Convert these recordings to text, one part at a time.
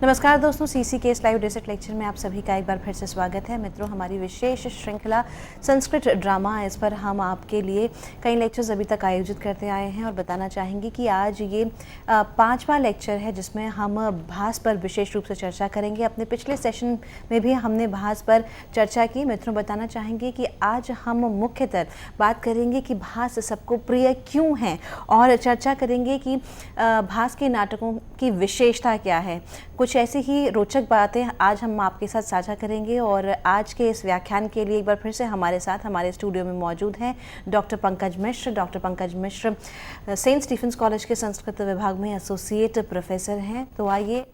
नमस्कार दोस्तों, सीसी के इस लाइव डिजिट लेक्चर में आप सभी का एक बार फिर से स्वागत है। मित्रों, हमारी विशेष श्रृंखला संस्कृत ड्रामा, इस पर हम आपके लिए कई लेक्चर्स अभी तक आयोजित करते आए हैं और बताना चाहेंगे कि आज ये 5वां लेक्चर है जिसमें हम भास पर विशेष रूप से चर्चा करेंगे। अपने पिछले सेशन में भी हमने भास पर चर्चा की। मित्रों, बताना चाहेंगे कि आज हम मुख्यतः बात करेंगे कि भास सबको प्रिय क्यों हैं और चर्चा करेंगे कि भास के नाटकों की विशेषता क्या है। कुछ ऐसी ही रोचक बातें आज हम आपके साथ साझा करेंगे। और आज के इस व्याख्यान के लिए एक बार फिर से हमारे साथ हमारे स्टूडियो में मौजूद हैं डॉक्टर पंकज मिश्र। डॉक्टर पंकज मिश्र सेंट स्टीफेंस कॉलेज के संस्कृत विभाग में एसोसिएट प्रोफेसर हैं। तो आइए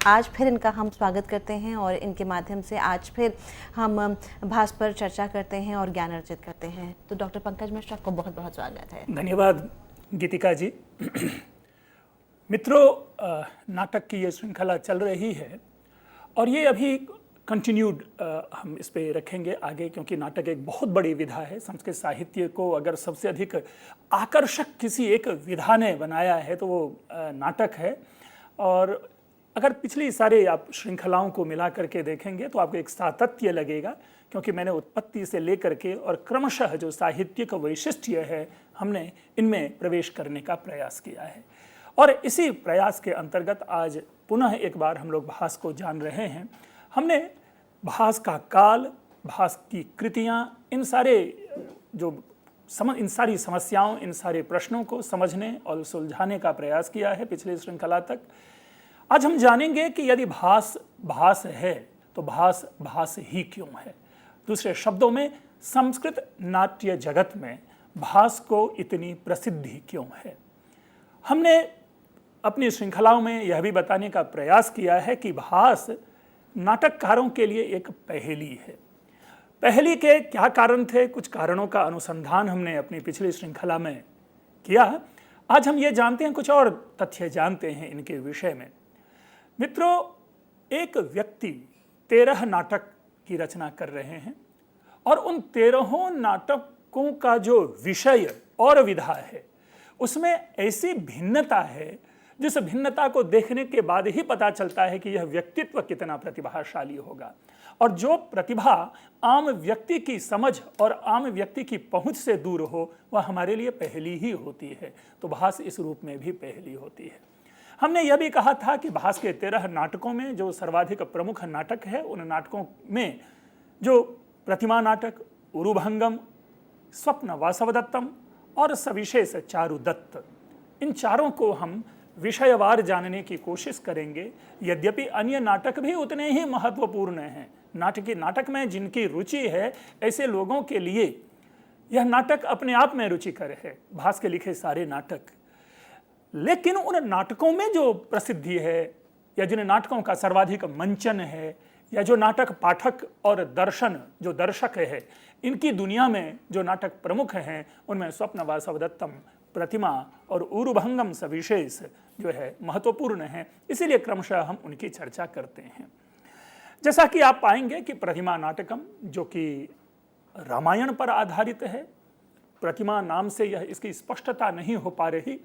आज फिर इनका हम स्वागत करते हैं और इनके माध्यम से आज फिर हम भास पर चर्चा करते हैं और ज्ञान अर्जित करते हैं। तो डॉक्टर पंकज मिश्र, आपको बहुत बहुत स्वागत है। धन्यवाद गीतिका जी। मित्रों, नाटक की ये श्रृंखला चल रही है और ये अभी कंटिन्यूड हम इस पे रखेंगे आगे, क्योंकि नाटक एक बहुत बड़ी विधा है। संस्कृत साहित्य को अगर सबसे अधिक आकर्षक किसी एक विधा ने बनाया है तो वो नाटक है। और अगर पिछली सारे आप श्रृंखलाओं को मिला करके देखेंगे तो आपको एक सातत्य लगेगा, क्योंकि मैंने उत्पत्ति से लेकर के और क्रमशः जो साहित्यिक वैशिष्ट्य है हमने इनमें प्रवेश करने का प्रयास किया है। और इसी प्रयास के अंतर्गत आज पुनः एक बार हम लोग भास को जान रहे हैं। हमने भास का काल, भास की कृतियाँ, इन सारी समस्याओं, इन सारे प्रश्नों को समझने और सुलझाने का प्रयास किया है पिछले श्रृंखला तक। आज हम जानेंगे कि यदि भास भास है तो भास भास ही क्यों है। दूसरे शब्दों में, संस्कृत नाट्य जगत में भास को इतनी प्रसिद्धि क्यों है। हमने अपनी श्रृंखलाओं में यह भी बताने का प्रयास किया है कि भास नाटककारों के लिए एक पहेली है। पहेली के क्या कारण थे, कुछ कारणों का अनुसंधान हमने अपनी पिछली श्रृंखला में किया। आज हम ये जानते हैं, कुछ और तथ्य जानते हैं इनके विषय में। मित्रों, एक व्यक्ति 13 नाटक की रचना कर रहे हैं और उन 13 नाटकों का जो विषय और विधा है उसमें ऐसी भिन्नता है जिस भिन्नता को देखने के बाद ही पता चलता है कि यह व्यक्तित्व कितना प्रतिभाशाली होगा। और जो प्रतिभा आम व्यक्ति की समझ और आम व्यक्ति की पहुंच से दूर हो वह हमारे लिए पहेली ही होती है। तो भास इस रूप में भी पहेली होती है। हमने यह भी कहा था कि भास के 13 नाटकों में जो सर्वाधिक प्रमुख नाटक है, उन नाटकों में जो प्रतिमा नाटक, उरुभंगम, स्वप्न वासवदत्तम और सविशेष चारुदत्त, इन चारों को हम विषयवार जानने की कोशिश करेंगे। यद्यपि अन्य नाटक भी उतने ही महत्वपूर्ण हैं। नाटक में जिनकी रुचि है, ऐसे लोगों के लिए यह नाटक अपने आप में रुचिकर है, भास के लिखे सारे नाटक। लेकिन उन नाटकों में जो प्रसिद्धि है या जिन नाटकों का सर्वाधिक मंचन है, या जो नाटक पाठक और जो दर्शक है, इनकी दुनिया में जो नाटक प्रमुख हैं उनमें स्वप्न वासवदत्तम, प्रतिमा और उरुभंगम सविशेष जो है महत्वपूर्ण है। इसीलिए क्रमशः हम उनकी चर्चा करते हैं। जैसा कि आप पाएंगे कि प्रतिमा नाटकम, जो कि रामायण पर आधारित है, प्रतिमा नाम से यह इसकी स्पष्टता नहीं हो पा रही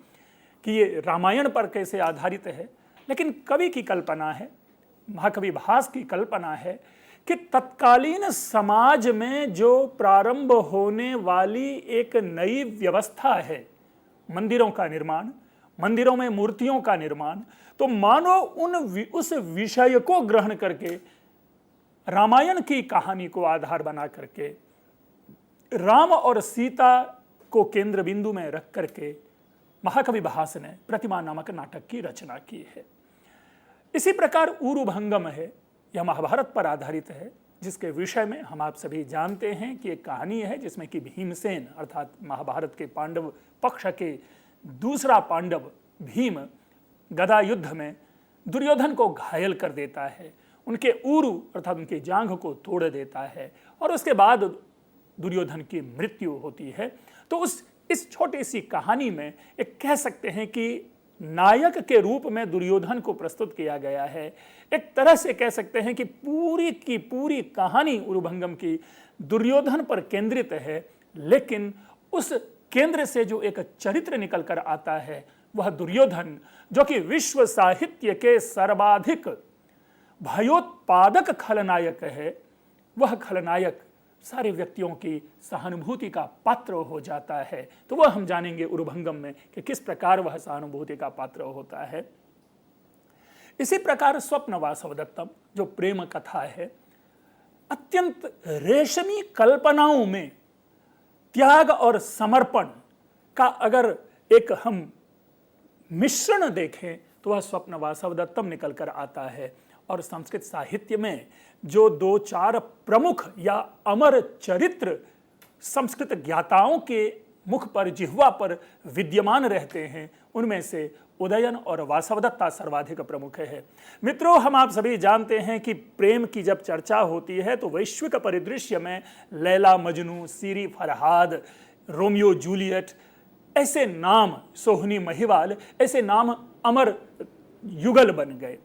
कि ये रामायण पर कैसे आधारित है, लेकिन कवि की कल्पना है, महाकवि भास की कल्पना है कि तत्कालीन समाज में जो प्रारंभ होने वाली एक नई व्यवस्था है, मंदिरों का निर्माण, मंदिरों में मूर्तियों का निर्माण, तो मानो उस विषय को ग्रहण करके, रामायण की कहानी को आधार बना करके, राम और सीता को केंद्र बिंदु में रख करके महाकवि भास ने प्रतिमा नामक नाटक की रचना की है। इसी प्रकार उरुभंगम है, यह महाभारत पर आधारित है, जिसके विषय में हम आप सभी जानते हैं कि एक कहानी है जिसमें कि भीमसेन अर्थात महाभारत के पांडव पक्ष के दूसरा पांडव भीम गदा युद्ध में दुर्योधन को घायल कर देता है, उनके ऊरु अर्थात उनकी जांघ को तोड़ देता है और उसके बाद दुर्योधन की मृत्यु होती है। तो इस छोटी सी कहानी में एक कह सकते हैं कि नायक के रूप में दुर्योधन को प्रस्तुत किया गया है। एक तरह से कह सकते हैं कि पूरी की पूरी कहानी उरुभंगम की दुर्योधन पर केंद्रित है, लेकिन उस केंद्र से जो एक चरित्र निकल कर आता है वह दुर्योधन, जो कि विश्व साहित्य के सर्वाधिक भयोत्पादक खलनायक है, वह खलनायक सारे व्यक्तियों की सहानुभूति का पात्र हो जाता है। तो वह हम जानेंगे उरुभंगम में कि किस प्रकार वह सहानुभूति का पात्र होता है। इसी प्रकार स्वप्न वासवदत्तम जो प्रेम कथा है, अत्यंत रेशमी कल्पनाओं में त्याग और समर्पण का अगर एक हम मिश्रण देखें तो वह स्वप्न वासवदत्तम निकल कर आता है। और संस्कृत साहित्य में जो 2-4 प्रमुख या अमर चरित्र संस्कृत ज्ञाताओं के मुख पर, जिह्वा पर विद्यमान रहते हैं, उनमें से उदयन और वासवदत्ता सर्वाधिक प्रमुख है। मित्रों, हम आप सभी जानते हैं कि प्रेम की जब चर्चा होती है तो वैश्विक परिदृश्य में लैला मजनू, सीरी फरहाद, रोमियो जूलियट, ऐसे नाम, सोहनी महिवाल, ऐसे नाम अमर युगल बन गए।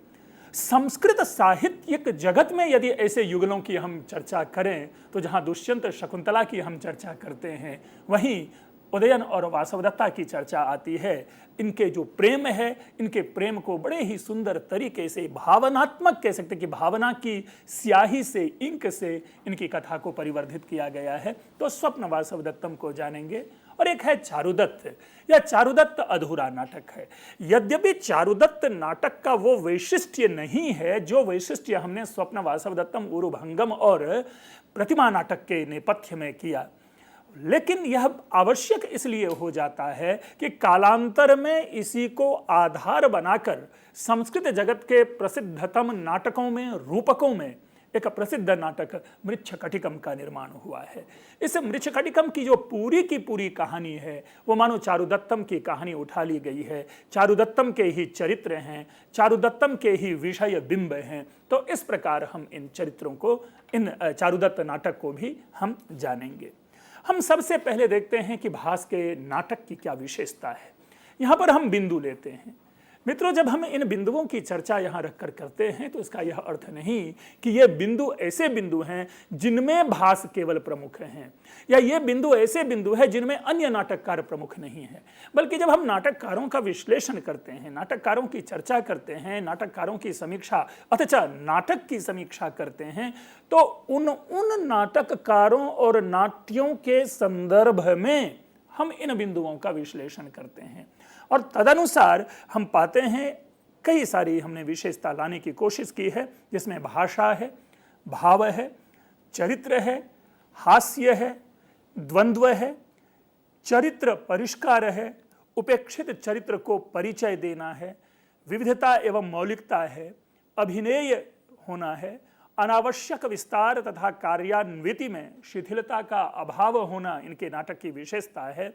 संस्कृत साहित्यिक जगत में यदि ऐसे युगलों की हम चर्चा करें तो जहां दुष्यंत शकुंतला की हम चर्चा करते हैं, वहीं उदयन और वासवदत्ता की चर्चा आती है। इनके जो प्रेम है, इनके प्रेम को बड़े ही सुंदर तरीके से भावनात्मक कह सकते कि भावना की स्याही से, इंक से इनकी कथा को परिवर्धित किया गया है। तो स्वप्न वासवदत्तम को जानेंगे। और एक है चारुदत्त। यह चारुदत्त अधूरा नाटक है। यद्यपि चारुदत्त नाटक का वो वैशिष्ट्य नहीं है जो वैशिष्ट्य हमने स्वप्न वासवदत्तम, उरुभंगम और प्रतिमा नाटक के नेपथ्य में किया, लेकिन यह आवश्यक इसलिए हो जाता है कि कालांतर में इसी को आधार बनाकर संस्कृत जगत के प्रसिद्धतम नाटकों में, रूपकों में एक प्रसिद्ध नाटक मृच्छकटिकम का निर्माण हुआ है। इस मृच्छकटिकम की जो पूरी की पूरी कहानी है वो मानो चारुदत्तम की कहानी उठा ली गई है। चारुदत्तम के ही चरित्र हैं, चारुदत्तम के ही विषय बिंब हैं। तो इस प्रकार हम इन चरित्रों को, इन चारुदत्त नाटक को भी हम जानेंगे। हम सबसे पहले देखते हैं कि भास के नाटक की क्या विशेषता है। यहाँ पर हम बिंदु लेते हैं। मित्रों, जब हम इन बिंदुओं की चर्चा यहाँ रखकर करते हैं तो इसका यह अर्थ नहीं कि ये बिंदु ऐसे बिंदु हैं जिनमें भास केवल प्रमुख हैं, या ये बिंदु ऐसे बिंदु हैं जिनमें अन्य नाटककार प्रमुख नहीं है। बल्कि जब हम नाटककारों का विश्लेषण करते हैं, नाटककारों की चर्चा करते हैं, नाटककारों की समीक्षा अथवा नाटक की समीक्षा करते हैं, तो उन नाटककारों और नाट्यों के संदर्भ में हम इन बिंदुओं का विश्लेषण करते हैं। और तदनुसार हम पाते हैं कई सारी हमने विशेषता लाने की कोशिश की है, जिसमें भाषा है, भाव है, चरित्र है, हास्य है, द्वंद्व है, चरित्र परिष्कार है, उपेक्षित चरित्र को परिचय देना है, विविधता एवं मौलिकता है, अभिनय होना है, अनावश्यक विस्तार तथा कार्यान्विति में शिथिलता का अभाव होना इनके नाटक की विशेषता है।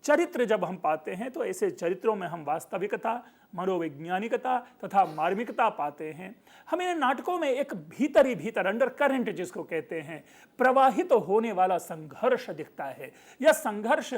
चरित्र जब हम पाते हैं तो ऐसे चरित्रों में हम वास्तविकता, मनोवैज्ञानिकता तथा मार्मिकता पाते हैं। हमें इन नाटकों में एक भीतर ही भीतर, अंडर करंट जिसको कहते हैं, प्रवाहित होने वाला संघर्ष दिखता है। यह संघर्ष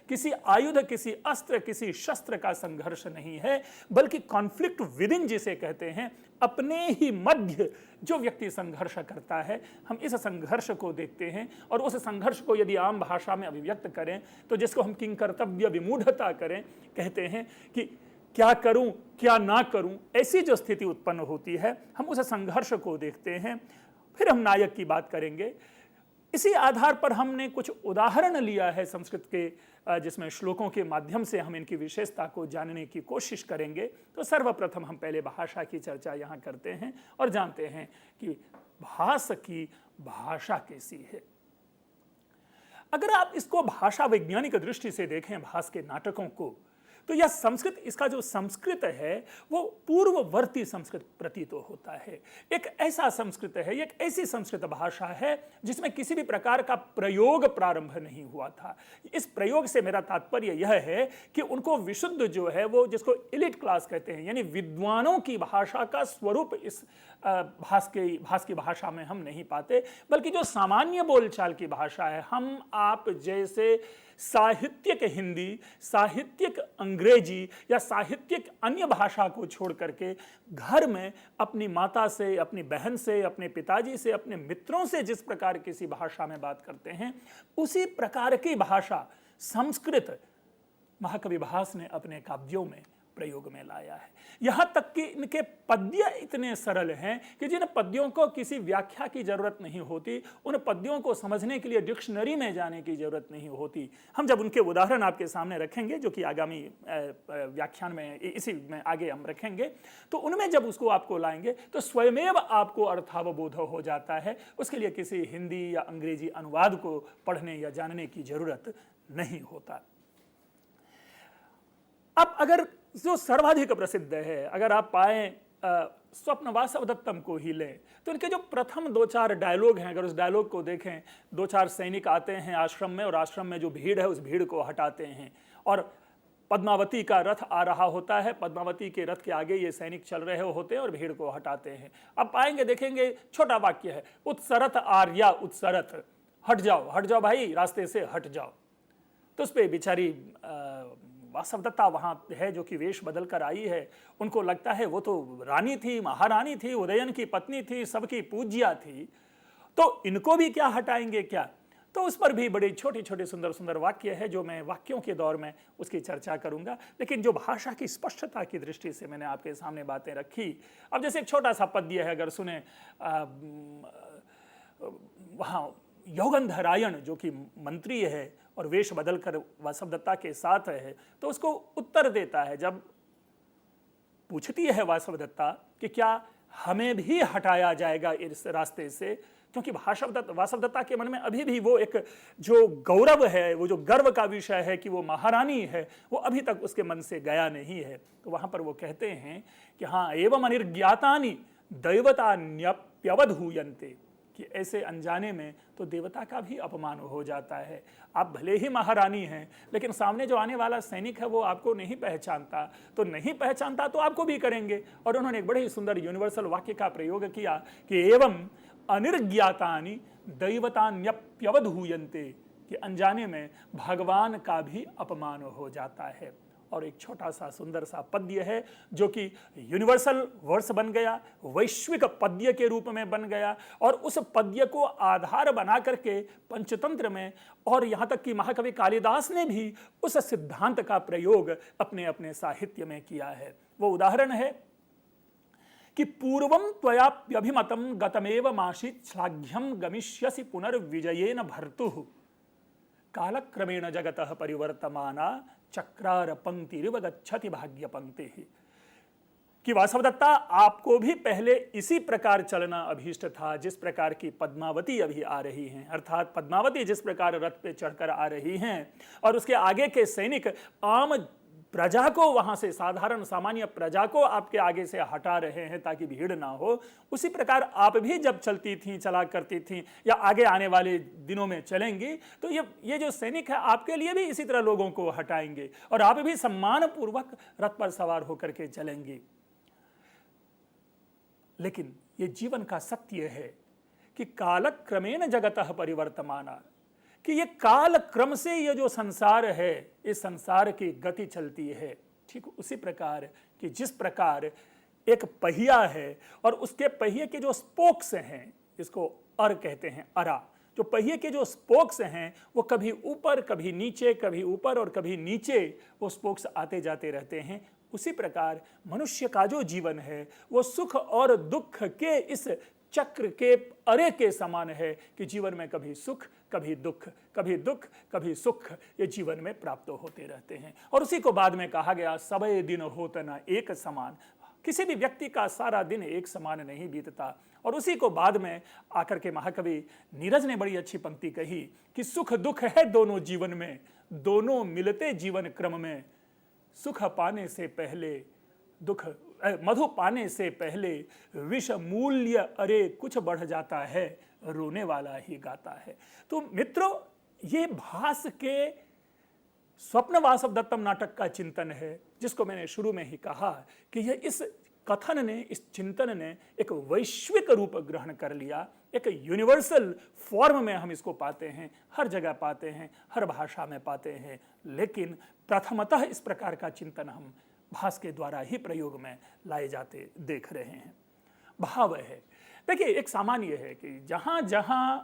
किसी आयुध, किसी अस्त्र, किसी शस्त्र का संघर्ष नहीं है, बल्कि कॉन्फ्लिक्ट विद इन जिसे कहते हैं, अपने ही मध्य जो व्यक्ति संघर्ष करता है, हम इस संघर्ष को देखते हैं। और उस संघर्ष को यदि आम भाषा में अभिव्यक्त करें तो जिसको हम किंग कर्तव्य विमूढ़ता करें, कहते हैं कि क्या करूं क्या ना करूं, ऐसी जो स्थिति उत्पन्न होती है, हम उस संघर्ष को देखते हैं। फिर हम नायक की बात करेंगे। इसी आधार पर हमने कुछ उदाहरण लिया है संस्कृत के, जिसमें श्लोकों के माध्यम से हम इनकी विशेषता को जानने की कोशिश करेंगे। तो सर्वप्रथम हम पहले भाषा की चर्चा यहाँ करते हैं और जानते हैं कि भास की भाषा कैसी है। अगर आप इसको भाषा वैज्ञानिक दृष्टि से देखें भास के नाटकों को, तो यह संस्कृत, इसका जो संस्कृत है वो पूर्ववर्ती संस्कृत प्रतीत होता है। एक ऐसा संस्कृत है, एक ऐसी संस्कृत भाषा है जिसमें किसी भी प्रकार का प्रयोग प्रारंभ नहीं हुआ था। इस प्रयोग से मेरा तात्पर्य यह है कि उनको विशुद्ध जो है वो, जिसको एलिट क्लास कहते हैं, यानी विद्वानों की भाषा का स्वरूप इस भास की भाषा में हम नहीं पाते, बल्कि जो सामान्य बोलचाल की भाषा है, हम आप जैसे साहित्यिक हिंदी, साहित्यिक अंग्रेजी या साहित्यिक अन्य भाषा को छोड़ करके घर में अपनी माता से, अपनी बहन से, अपने पिताजी से, अपने मित्रों से जिस प्रकार किसी भाषा में बात करते हैं, उसी प्रकार की भाषा संस्कृत महाकवि भास ने अपने काव्यों में प्रयोग में लाया है। यहां तक कि इनके पद्य इतने सरल हैं कि जिन पद्यों को किसी व्याख्या की जरूरत नहीं होती, उन पद्यों को समझने के लिए डिक्शनरी में जाने की जरूरत नहीं होती। हम जब उनके उदाहरण आपके सामने रखेंगे, जो कि आगामी व्याख्यान में इसी में आगे हम रखेंगे, तो उनमें जब उसको आपको लाएंगे तो स्वयमेव आपको अर्थावबोध हो जाता है। उसके लिए किसी हिंदी या अंग्रेजी अनुवाद को पढ़ने या जानने की जरूरत नहीं होता। अब अगर जो सर्वाधिक प्रसिद्ध है, अगर आप पाएं स्वप्न वासवदत्तम को ही लें, तो इनके जो प्रथम 2-4 डायलॉग हैं, अगर उस डायलॉग को देखें, 2-4 सैनिक आते हैं आश्रम में और आश्रम में जो भीड़ है उस भीड़ को हटाते हैं और पद्मावती का रथ आ रहा होता है। पद्मावती के रथ के आगे ये सैनिक चल रहे होते हैं और भीड़ को हटाते हैं। अब पाएंगे, देखेंगे, छोटा वाक्य है, उत्सरत आर्या उत्सरत, हट जाओ भाई, रास्ते से हट जाओ। तो उस पर बेचारी वासवदत्ता वहां है जो कि वेश बदल कर आई है। उनको लगता है वो तो रानी थी, महारानी थी, उदयन की पत्नी थी, सबकी पूज्या थी, तो इनको भी क्या हटाएंगे क्या? तो उस पर भी बड़े छोटे छोटे सुंदर सुंदर वाक्य है, जो मैं वाक्यों के दौर में उसकी चर्चा करूंगा। लेकिन जो भाषा की स्पष्टता की दृष्टि से मैंने आपके सामने बातें रखी। अब जैसे एक छोटा सा पद्य है, अगर सुने, वहाँ योगंधरायण जो कि मंत्री है और वेश बदलकर वासवदत्ता के साथ है, तो उसको उत्तर देता है। जब पूछती है वासवदत्ता कि क्या हमें भी हटाया जाएगा इस रास्ते से, क्योंकि वासवदत्ता के मन में अभी भी वो एक जो गौरव है, वो जो गर्व का विषय है कि वो महारानी है, वो अभी तक उसके मन से गया नहीं है। तो वहां पर वो कहते हैं कि हाँ, एवं अनिर्ज्ञातानि दैवतान्यप्यवधूयन्ते, कि ऐसे अनजाने में तो देवता का भी अपमान हो जाता है। आप भले ही महारानी हैं, लेकिन सामने जो आने वाला सैनिक है वो आपको नहीं पहचानता, तो नहीं पहचानता तो आपको भी करेंगे। और उन्होंने एक बड़े ही सुंदर यूनिवर्सल वाक्य का प्रयोग किया कि एवं अनिर्ज्ञातानि दैवतान्यप्यवधूयन्ते, कि अनजाने में भगवान का भी अपमान हो जाता है। और एक छोटा सा सुंदर सा पद्य है जो कि यूनिवर्सल वर्स बन गया, वैश्विक पद्य के रूप में बन गया, और उस पद्य को आधार बना करके पंचतंत्र में और यहाँ तक कि महाकवि कालिदास ने भी उस सिद्धांत का प्रयोग अपने अपने साहित्य में किया है। वो उदाहरण है कि पूर्वं त्वयाप्यभिमतं गतमेव मासीत् श्लाघ्यं गमिष्यसि पुनर्विजयेन भर्तुः, कालक्रमेण जगतः परिवर्तमाना चक्रार पंक्तिरिव गच्छति भाग्य पंक्ति। कि वासवदत्ता, आपको भी पहले इसी प्रकार चलना अभीष्ट था जिस प्रकार की पद्मावती अभी आ रही हैं, अर्थात पद्मावती जिस प्रकार रथ पे चढ़कर आ रही हैं और उसके आगे के सैनिक आम प्रजा को, वहां से साधारण सामान्य प्रजा को आपके आगे से हटा रहे हैं ताकि भीड़ ना हो, उसी प्रकार आप भी जब चलती थीं, चला करती थीं या आगे आने वाले दिनों में चलेंगी, तो ये जो सैनिक है आपके लिए भी इसी तरह लोगों को हटाएंगे और आप भी सम्मान पूर्वक रथ पर सवार होकर के चलेंगी। लेकिन ये जीवन का सत्य है कि कालक्रमेण जगतः परिवर्तमाना, कि ये काल क्रम से ये जो संसार है, इस संसार की गति चलती है। ठीक उसी प्रकार कि जिस प्रकार एक पहिया है और उसके पहिए के जो स्पोक्स हैं, इसको अर कहते हैं, अरा, जो पहिए के जो स्पोक्स हैं वो कभी ऊपर कभी नीचे, कभी ऊपर और कभी नीचे वो स्पोक्स आते जाते रहते हैं। उसी प्रकार मनुष्य का जो जीवन है वो सुख और दुख के इस चक्र के अरे के समान है कि जीवन में कभी सुख कभी दुख, कभी दुख कभी सुख, ये जीवन में प्राप्त होते रहते हैं। और उसी को बाद में कहा गया, सबे दिन होत न एक समान, किसी भी व्यक्ति का सारा दिन एक समान नहीं बीतता। और उसी को बाद में आकर के महाकवि नीरज ने बड़ी अच्छी पंक्ति कही कि सुख दुख है दोनों जीवन में, दोनों मिलते जीवन क्रम में, सुख पाने से पहले दुख, मधु पाने से पहले विष मूल्य अरे कुछ बढ़ जाता है, रोने वाला ही गाता है। तो मित्रों, ये भास के स्वप्न वासवदत्तम नाटक का चिंतन है, जिसको मैंने शुरू में ही कहा कि यह इस कथन ने, इस चिंतन ने एक वैश्विक रूप ग्रहण कर लिया, एक यूनिवर्सल फॉर्म में हम इसको पाते हैं, हर जगह पाते हैं, हर भाषा में पाते हैं। लेकिन प्रथमतः इस प्रकार का चिंतन हम भास के द्वारा ही प्रयोग में लाए जाते देख रहे हैं। भाव है, देखिए एक सामान्य है कि जहां जहां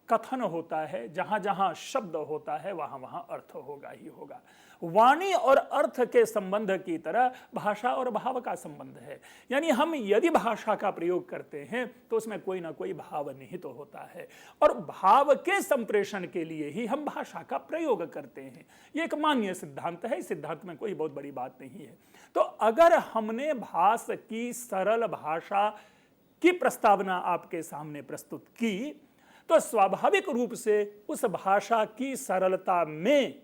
कथन होता है, जहां जहां शब्द होता है, वहां वहां अर्थ होगा ही होगा। वाणी और अर्थ के संबंध की तरह भाषा और भाव का संबंध है। यानी हम यदि भाषा का प्रयोग करते हैं तो उसमें कोई ना कोई भाव निहित तो होता है, और भाव के संप्रेषण के लिए ही हम भाषा का प्रयोग करते हैं। ये एक मान्य सिद्धांत है, इस सिद्धांत में कोई बहुत बड़ी बात नहीं है। तो अगर हमने भास की सरल भाषा की प्रस्तावना आपके सामने प्रस्तुत की, तो स्वाभाविक रूप से उस भाषा की सरलता में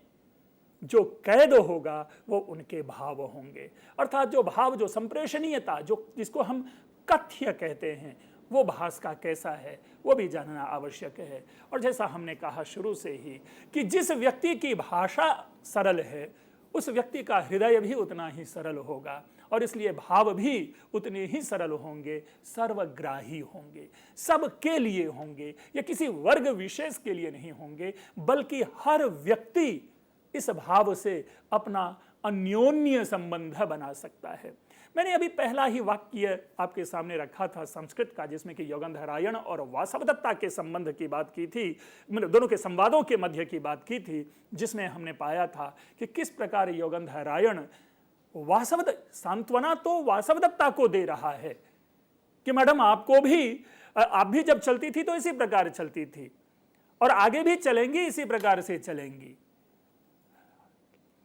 जो कैद होगा वो उनके भाव होंगे। अर्थात जो भाव, जो संप्रेषणीयता, जो जिसको हम कथ्य कहते हैं, वो भास का कैसा है वो भी जानना आवश्यक है। और जैसा हमने कहा शुरू से ही कि जिस व्यक्ति की भाषा सरल है उस व्यक्ति का हृदय भी उतना ही सरल होगा, और इसलिए भाव भी उतने ही सरल होंगे, सर्वग्राही होंगे, सबके लिए होंगे। ये किसी वर्ग विशेष के लिए नहीं होंगे, बल्कि हर व्यक्ति इस भाव से अपना अन्योन्य संबंध बना सकता है। मैंने अभी पहला ही वाक्य आपके सामने रखा था संस्कृत का, जिसमें कि योगंधरायण और वासवदत्ता के संबंध की बात की थी, मतलब दोनों के संवादों के मध्य की बात की थी, जिसमें हमने पाया था कि किस प्रकार योगंधरायण सांत्वना तो वासवदत्ता को दे रहा है कि मैडम आप भी जब चलती थी तो इसी प्रकार चलती थी, और आगे भी चलेंगी इसी प्रकार से चलेंगी।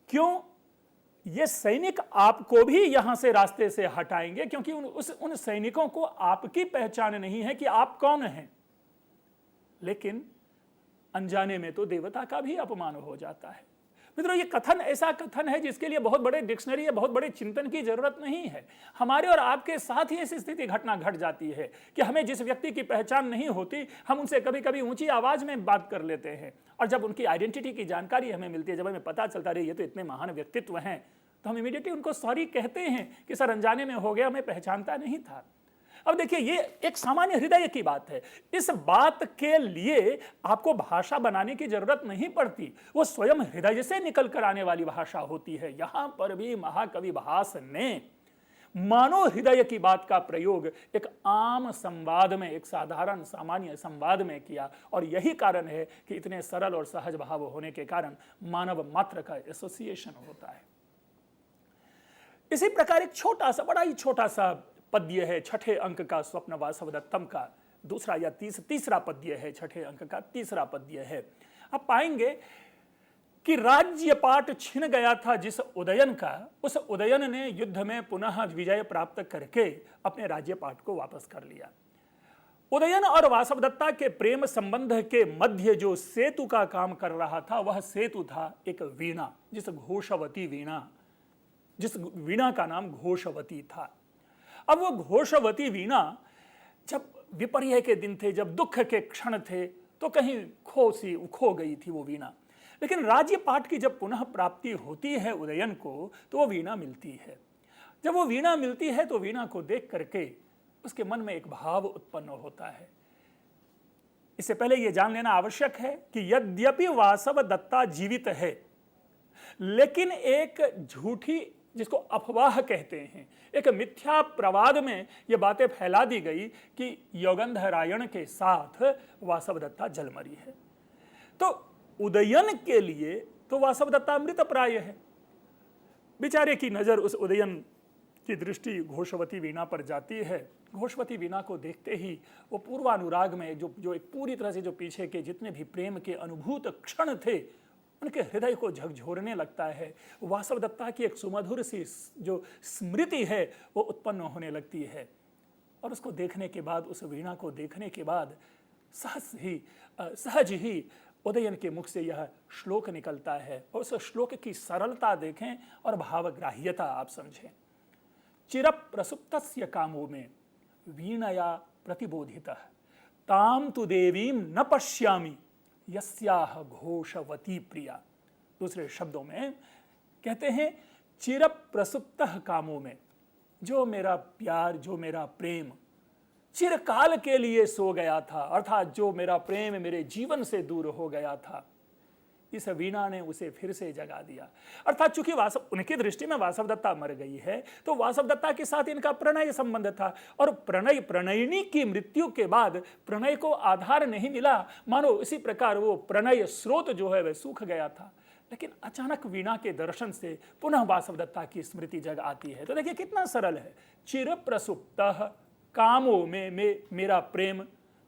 क्यों? ये सैनिक आपको भी यहां से रास्ते से हटाएंगे, क्योंकि उन सैनिकों को आपकी पहचान नहीं है कि आप कौन हैं। लेकिन अनजाने में तो देवता का भी अपमान हो जाता है। मित्रों, ये कथन ऐसा कथन है जिसके लिए बहुत बड़े डिक्शनरी या बहुत बड़े चिंतन की जरूरत नहीं है। हमारे और आपके साथ ही ऐसी स्थिति घटना घट जाती है कि हमें जिस व्यक्ति की पहचान नहीं होती, हम उनसे कभी कभी ऊंची आवाज में बात कर लेते हैं, और जब उनकी आइडेंटिटी की जानकारी हमें मिलती है, जब हमें पता चलता है ये तो इतने महान व्यक्तित्व हैं, तो हम इमीडिएटली उनको सॉरी कहते हैं कि सर अनजाने में हो गया, हमें पहचानता नहीं था। अब देखिए, ये एक सामान्य हृदय की बात है। इस बात के लिए आपको भाषा बनाने की जरूरत नहीं पड़ती, वो स्वयं हृदय से निकल कर आने वाली भाषा होती है। यहां पर भी महाकवि भास ने मानो हृदय की बात का प्रयोग एक आम संवाद में, एक साधारण सामान्य संवाद में किया, और यही कारण है कि इतने सरल और सहज भाव होने के कारण मानव मात्र का एसोसिएशन होता है। इसी प्रकार एक छोटा सा, बड़ा ही छोटा सा पद्य है छठे अंक का स्वप्न वासवदत्तम का, दूसरा या तीसरा पद्य है, छठे अंक का तीसरा पद्य है। आप पाएंगे कि राज्यपाट छिन गया था जिस उदयन का, उस उदयन ने युद्ध में पुनः विजय प्राप्त करके अपने राज्यपाट को वापस कर लिया। उदयन और वासवदत्ता के प्रेम संबंध के मध्य जो सेतु का काम कर रहा था, वह सेतु था एक वीणा, जिस वीणा का नाम घोषवती था। अब वो घोषवती वीणा, जब विपर्य के दिन थे, जब दुख के क्षण थे, तो कहीं खो गई थी वो वीणा। लेकिन राज्यपाट की जब पुनः प्राप्ति होती है उदयन को, तो वो वीणा मिलती है। जब वो वीणा मिलती है तो वीणा को देख करके उसके मन में एक भाव उत्पन्न होता है। इससे पहले यह जान लेना आवश्यक है कि यद्यपि वासवदत्ता जीवित है, लेकिन एक झूठी, जिसको अफवाह कहते हैं, एक मिथ्या प्रवाद में यह बातें फैला दी गई कि योगंधरायण के साथ वासवदत्ता जल मरी है। तो उदयन के लिए तो वासवदत्ता अमृतप्राय है। बेचारे की नजर उस उदयन की दृष्टि घोषवती वीणा पर जाती है। घोषवती वीणा को देखते ही वो पूर्वानुराग में जो एक पूरी तरह से जो पीछे के जितने भी प्रेम के अनुभूत क्षण थे, उनके हृदय को झकझोरने लगता है। वासवदत्ता की एक सुमधुर सी जो स्मृति है वो उत्पन्न होने लगती है, और उसको देखने के बाद, उस वीणा को देखने के बाद सहज ही उदयन के मुख से यह श्लोक निकलता है। और उस श्लोक की सरलता देखें और भावग्राह्यता आप समझें। चिर प्रसुप्तस्य कामो में वीणया प्रतिबोधितः ताम तु देवीम न पश्यामि यस्याह घोषवती प्रिया। दूसरे शब्दों में कहते हैं, चिर प्रसुप्तः कामों में, जो मेरा प्यार, जो मेरा प्रेम चिरकाल के लिए सो गया था, अर्थात जो मेरा प्रेम मेरे जीवन से दूर हो गया था, इस वीणा ने उसे फिर से जगा दिया। अर्थात चूंकि उनकी दृष्टि में वासवदत्ता मर गई है, तो वासवदत्ता के साथ इनका प्रणय संबंध था, और प्रणयिनी की मृत्यु के बाद प्रणय को आधार नहीं मिला, मानो इसी प्रकार वो प्रणय स्रोत जो है वह सूख गया था। लेकिन अचानक वीणा के दर्शन से पुनः वासवदत्ता की स्मृति जग आती है। तो देखिए कितना सरल है। चिर प्रसुप्तः कामों में मेरा प्रेम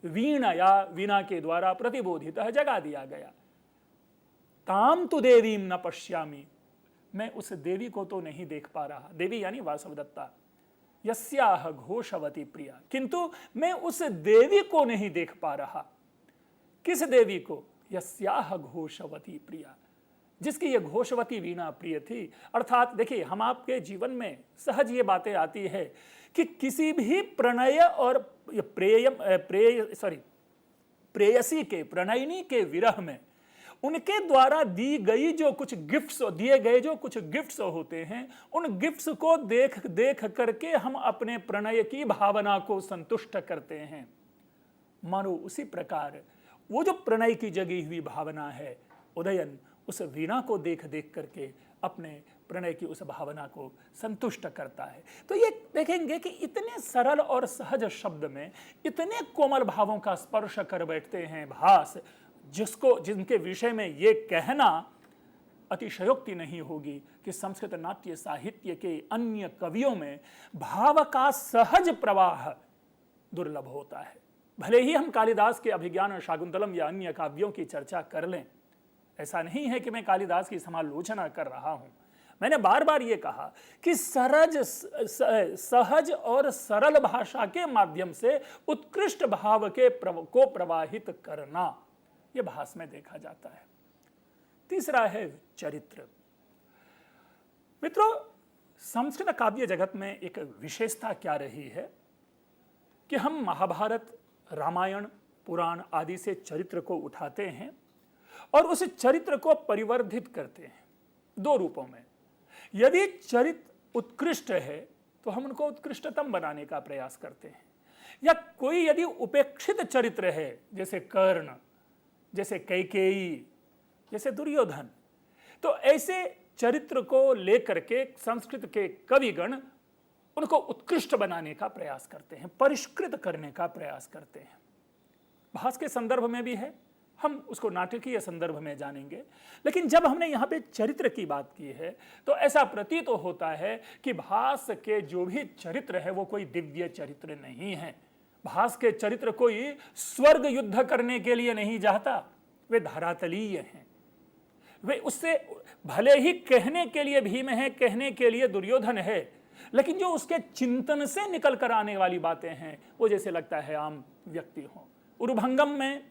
वीणया, वीणा के द्वारा प्रतिबोधित जगा दिया गया। ताम तु देवीम न पश्यामि, मैं उस देवी को तो नहीं देख पा रहा, देवी यानी वासवदत्ता। यस्याह घोषवती प्रिया, किंतु मैं उस देवी को नहीं देख पा रहा। किस देवी को? यस्याह घोषवती प्रिया, जिसकी ये घोषवती वीणा प्रिय थी। अर्थात देखिए, हम आपके जीवन में सहज ये बातें आती है कि किसी भी प्रणय और प्रेयसी के, प्रणयिनी के विरह में उनके द्वारा दी गई जो कुछ गिफ्ट्स, दिए गए जो कुछ गिफ्ट्स होते हैं, उन गिफ्ट्स को देख देख करके हम अपने प्रणय की भावना को संतुष्ट करते हैं। मानो उसी प्रकार वो जो प्रणय की जगी हुई भावना है, उदयन उस वीणा को देख देख करके अपने प्रणय की उस भावना को संतुष्ट करता है। तो ये देखेंगे कि इतने सरल और सहज शब्द में इतने कोमल भावों का स्पर्श कर बैठते हैं भास, जिनके विषय में ये कहना अतिशयोक्ति नहीं होगी कि संस्कृत नाट्य साहित्य के अन्य कवियों में भाव का सहज प्रवाह दुर्लभ होता है। भले ही हम कालिदास के अभिज्ञान शाकुंतलम या अन्य काव्यों की चर्चा कर लें, ऐसा नहीं है कि मैं कालिदास की समालोचना कर रहा हूं। मैंने बार बार यह कहा कि सहज और सरल भाषा के माध्यम से उत्कृष्ट भाव को प्रवाहित करना, यह भास में देखा जाता है। तीसरा है चरित्र। मित्रों, संस्कृत काव्य जगत में एक विशेषता क्या रही है कि हम महाभारत, रामायण, पुराण आदि से चरित्र को उठाते हैं और उस चरित्र को परिवर्धित करते हैं दो रूपों में। यदि चरित्र उत्कृष्ट है तो हम उनको उत्कृष्टतम बनाने का प्रयास करते हैं, या कोई यदि उपेक्षित चरित्र है, जैसे कर्ण, जैसे कैकेयी, जैसे दुर्योधन, तो ऐसे चरित्र को लेकर के संस्कृत के कविगण उनको उत्कृष्ट बनाने का प्रयास करते हैं, परिष्कृत करने का प्रयास करते हैं। भास के संदर्भ में भी है, हम उसको नाटकीय संदर्भ में जानेंगे। लेकिन जब हमने यहाँ पे चरित्र की बात की है तो ऐसा प्रतीत तो होता है कि भास के जो भी चरित्र है वो कोई दिव्य चरित्र नहीं है। भास के चरित्र कोई स्वर्ग युद्ध करने के लिए नहीं जाता, वे धरातलीय हैं। वे उससे भले ही कहने के लिए भीम है, कहने के लिए दुर्योधन है, लेकिन जो उसके चिंतन से निकल कर आने वाली बातें हैं वो जैसे लगता है आम व्यक्ति हों। उरुभंगम में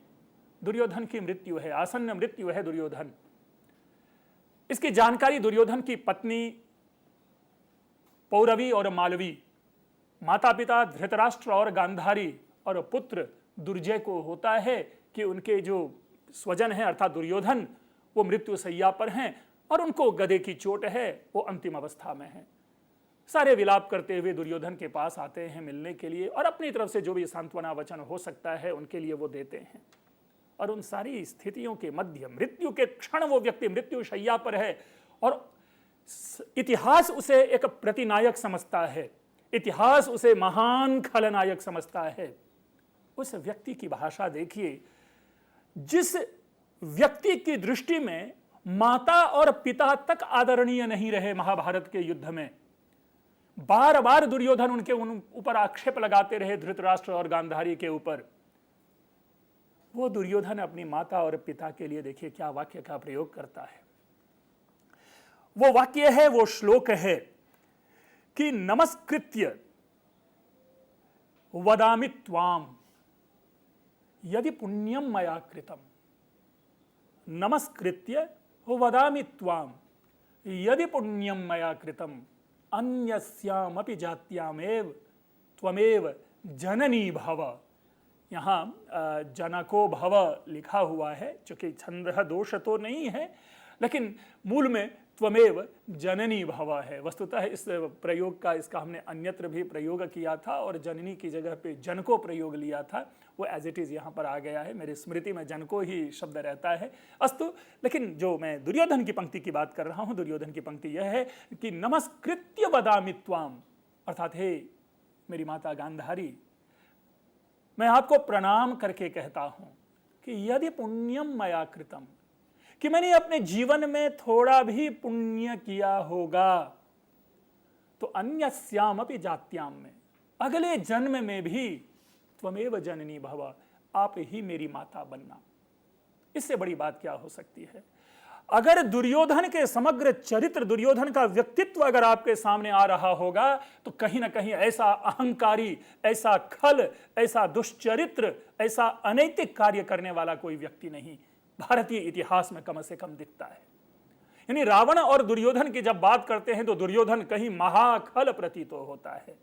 दुर्योधन की मृत्यु है, आसन्न मृत्यु है दुर्योधन। इसकी जानकारी दुर्योधन की पत्नी पौरवी और मालवी, माता पिता धृतराष्ट्र और गांधारी और पुत्र दुर्जय को होता है कि उनके जो स्वजन हैं अर्थात दुर्योधन, वो मृत्यु शैया पर हैं और उनको गदे की चोट है, वो अंतिम अवस्था में है। सारे विलाप करते हुए दुर्योधन के पास आते हैं मिलने के लिए और अपनी तरफ से जो भी सांत्वना वचन हो सकता है उनके लिए वो देते हैं। और उन सारी स्थितियों के मध्य मृत्यु के क्षण वो व्यक्ति मृत्यु शैया पर है और इतिहास उसे एक प्रतिनायक समझता है, इतिहास उसे महान खलनायक समझता है। उस व्यक्ति की भाषा देखिए, जिस व्यक्ति की दृष्टि में माता और पिता तक आदरणीय नहीं रहे महाभारत के युद्ध में, बार बार दुर्योधन उनके ऊपर आक्षेप लगाते रहे धृतराष्ट्र और गांधारी के ऊपर, वो दुर्योधन अपनी माता और पिता के लिए देखिए क्या वाक्य का प्रयोग करता है। वो वाक्य है, वो श्लोक है कि नमस्कृत्य वदामि त्वाम यदि पुण्यम मया कृतम। नमस्कृत्य वदामि त्वाम यदि पुण्यम मया कृतम अन्यस्यामपि जात्यामेव त्वमेव जननी भव। यहाँ जनको भव लिखा हुआ है, चूंकि छंद दोष तो नहीं है, लेकिन मूल में त्वमेव जननी भव है। वस्तुतः इस प्रयोग का इसका हमने अन्यत्र भी प्रयोग किया था और जननी की जगह पे जन को प्रयोग लिया था, वो एज इट इज यहाँ पर आ गया है। मेरी स्मृति में जन को ही शब्द रहता है। अस्तु, लेकिन जो मैं दुर्योधन की पंक्ति की बात कर रहा हूँ, दुर्योधन की पंक्ति यह है कि नमस्कृत्य वदामि त्वाम, अर्थात हे मेरी माता गांधारी, मैं आपको प्रणाम करके कहता हूं कि यदि पुण्यम मया कृतम, कि मैंने अपने जीवन में थोड़ा भी पुण्य किया होगा, तो अन्यस्याम अपि जात्याम में, अगले जन्म में भी त्वमेव जननी भव, आप ही मेरी माता बनना। इससे बड़ी बात क्या हो सकती है? अगर दुर्योधन के समग्र चरित्र, दुर्योधन का व्यक्तित्व अगर आपके सामने आ रहा होगा, तो कहीं ना कहीं ऐसा अहंकारी, ऐसा खल, ऐसा दुष्चरित्र, ऐसा अनैतिक कार्य करने वाला कोई व्यक्ति नहीं भारतीय इतिहास में कम से कम दिखता है। यानी रावण और दुर्योधन की जब बात करते हैं तो दुर्योधन कहीं महाखल प्रतीत होता है,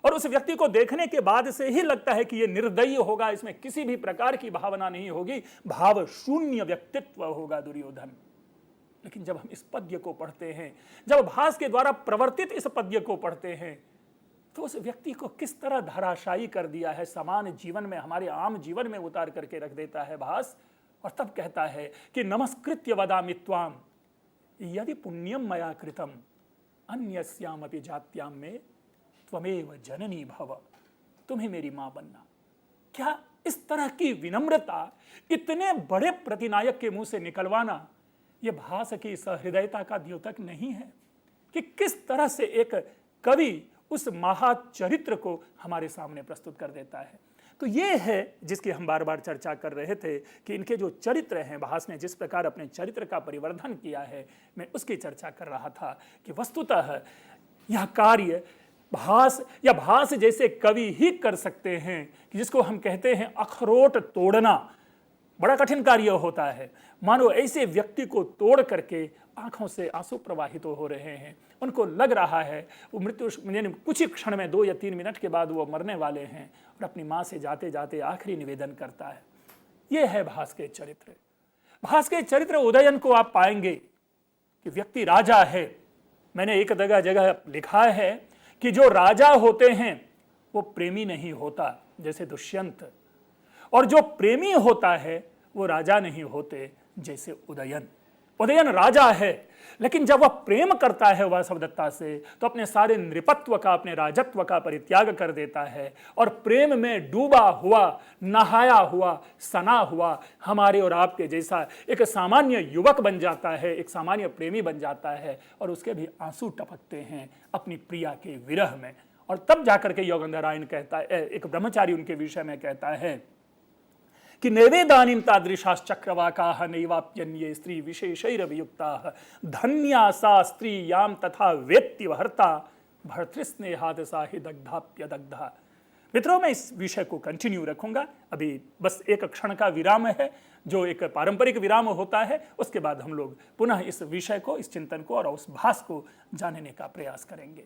और उस व्यक्ति को देखने के बाद से ही लगता है कि यह निर्दयी होगा, इसमें किसी भी प्रकार की भावना नहीं होगी, भाव शून्य व्यक्तित्व होगा दुर्योधन। लेकिन जब हम इस पद्य को पढ़ते हैं, जब भास के द्वारा प्रवर्तित इस पद्य को पढ़ते हैं, तो उस व्यक्ति को किस तरह धराशायी कर दिया है, समान जीवन में, हमारे आम जीवन में उतार करके रख देता है भास। और तब कहता है कि नमस्कृत्य वदामि त्वाम यदि पुण्यम मया कृतम अन्यस्यामपि जात्याम में त्वमेव जननी भव, तुम्हें मेरी मां बनना। क्या इस तरह की विनम्रता इतने बड़े प्रतिनायक के मुंह से निकलवाना, यह भास की सहृदयता का द्योतक नहीं है? कि किस तरह से एक कवि उस महाचरित्र को हमारे सामने प्रस्तुत कर देता है। तो ये है जिसकी हम बार बार चर्चा कर रहे थे कि इनके जो चरित्र हैं, भास ने जिस प्रकार अपने चरित्र का परिवर्धन किया है, मैं उसकी चर्चा कर रहा था कि वस्तुतः यह कार्य भास या भास जैसे कवि ही कर सकते हैं, कि जिसको हम कहते हैं अखरोट तोड़ना बड़ा कठिन कार्य होता है। मानो ऐसे व्यक्ति को तोड़ करके आंखों से आंसू प्रवाहित हो रहे हैं, उनको लग रहा है वो मृत्यु कुछ ही क्षण में 2 या 3 मिनट के बाद वो मरने वाले हैं, और अपनी मां से जाते जाते आखिरी निवेदन करता है। ये है भास के चरित्र। भास के चरित्र उदयन को आप पाएंगे कि व्यक्ति राजा है। मैंने एक जगह लिखा है कि जो राजा होते हैं वो प्रेमी नहीं होता, जैसे दुष्यंत, और जो प्रेमी होता है वो राजा नहीं होते, जैसे उदयन। उदयन राजा है, लेकिन जब वह प्रेम करता है वासवदत्ता से, तो अपने सारे नृपत्व का, अपने राजत्व का परित्याग कर देता है और प्रेम में डूबा हुआ, नहाया हुआ, सना हुआ हमारे और आपके जैसा एक सामान्य युवक बन जाता है, एक सामान्य प्रेमी बन जाता है, और उसके भी आंसू टपकते हैं अपनी प्रिया के विरह में। और तब जाकर के योगेंद्रायण कहता है, एक ब्रह्मचारी उनके विषय में कहता है कि नैवेदानीम तादृशाश्चक्रवाकाः नैवाप्यन्ये स्त्री विशेषैरभियुक्ताः धन्या सा स्त्री याम तथा वेत्ति हर्ता भर्तृस्नेहात् सा हि दग्धाप्यदग्धा। मित्रों, मैं इस विषय को कंटिन्यू रखूंगा। अभी बस एक क्षण का विराम है, जो एक पारंपरिक विराम होता है। उसके बाद हम लोग पुनः इस विषय को, इस चिंतन को और उस भास को जानने का प्रयास करेंगे।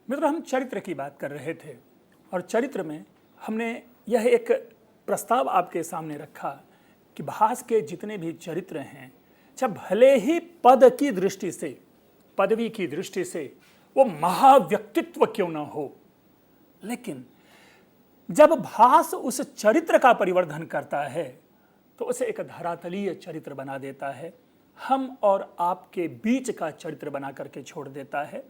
मित्रों, हम चरित्र की बात कर रहे थे, और चरित्र में हमने यह एक प्रस्ताव आपके सामने रखा कि भास के जितने भी चरित्र हैं, जब भले ही पद की दृष्टि से, पदवी की दृष्टि से वो महाव्यक्तित्व क्यों ना हो, लेकिन जब भास उस चरित्र का परिवर्धन करता है तो उसे एक धरातलीय चरित्र बना देता है, हम और आपके बीच का चरित्र बना करके छोड़ देता है।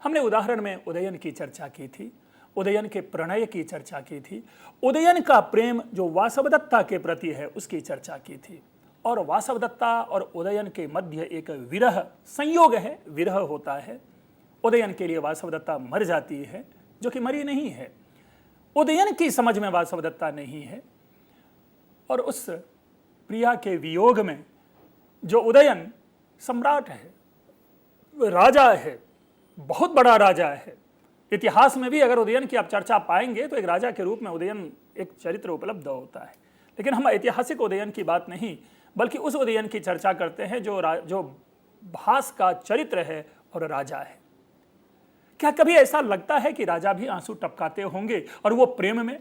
हमने उदाहरण में उदयन की चर्चा की थी, उदयन के प्रणय की चर्चा की थी, उदयन का प्रेम जो वासवदत्ता के प्रति है उसकी चर्चा की थी, और वासवदत्ता और उदयन के मध्य एक विरह संयोग है, विरह होता है। उदयन के लिए वासवदत्ता मर जाती है, जो कि मरी नहीं है। उदयन की समझ में वासवदत्ता नहीं है, और उस प्रिया के वियोग में जो उदयन सम्राट है, राजा है, बहुत बड़ा राजा है। इतिहास में भी अगर उदयन की आप चर्चा पाएंगे तो एक राजा के रूप में उदयन एक चरित्र उपलब्ध होता है, लेकिन हम ऐतिहासिक उदयन की बात नहीं बल्कि उस उदयन की चर्चा करते हैं जो भास का चरित्र है और राजा है। क्या कभी ऐसा लगता है कि राजा भी आंसू टपकाते होंगे, और वो प्रेम में?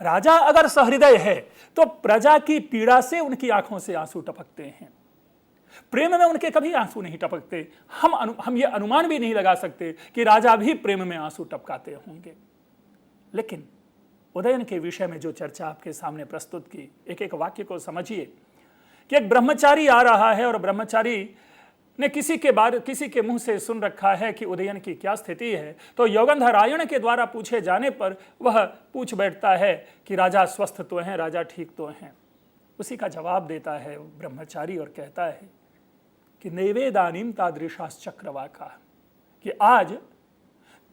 राजा अगर सहृदय है तो प्रजा की पीड़ा से उनकी आंखों से आंसू टपकते हैं, प्रेम में उनके कभी आंसू नहीं टपकते। हम ये अनुमान भी नहीं लगा सकते कि राजा भी प्रेम में आंसू टपकाते होंगे। लेकिन उदयन के विषय में जो चर्चा आपके सामने प्रस्तुत की, एक एक वाक्य को समझिए कि एक ब्रह्मचारी आ रहा है और ब्रह्मचारी ने किसी के मुंह से सुन रखा है कि उदयन की क्या स्थिति है, तो यौगंधरायण के द्वारा पूछे जाने पर वह पूछ बैठता है कि राजा स्वस्थ तो हैं, राजा ठीक तो हैं। उसी का जवाब देता है ब्रह्मचारी और कहता है कि नैवेदानीम तादृशाश्चक्रवाका, कि आज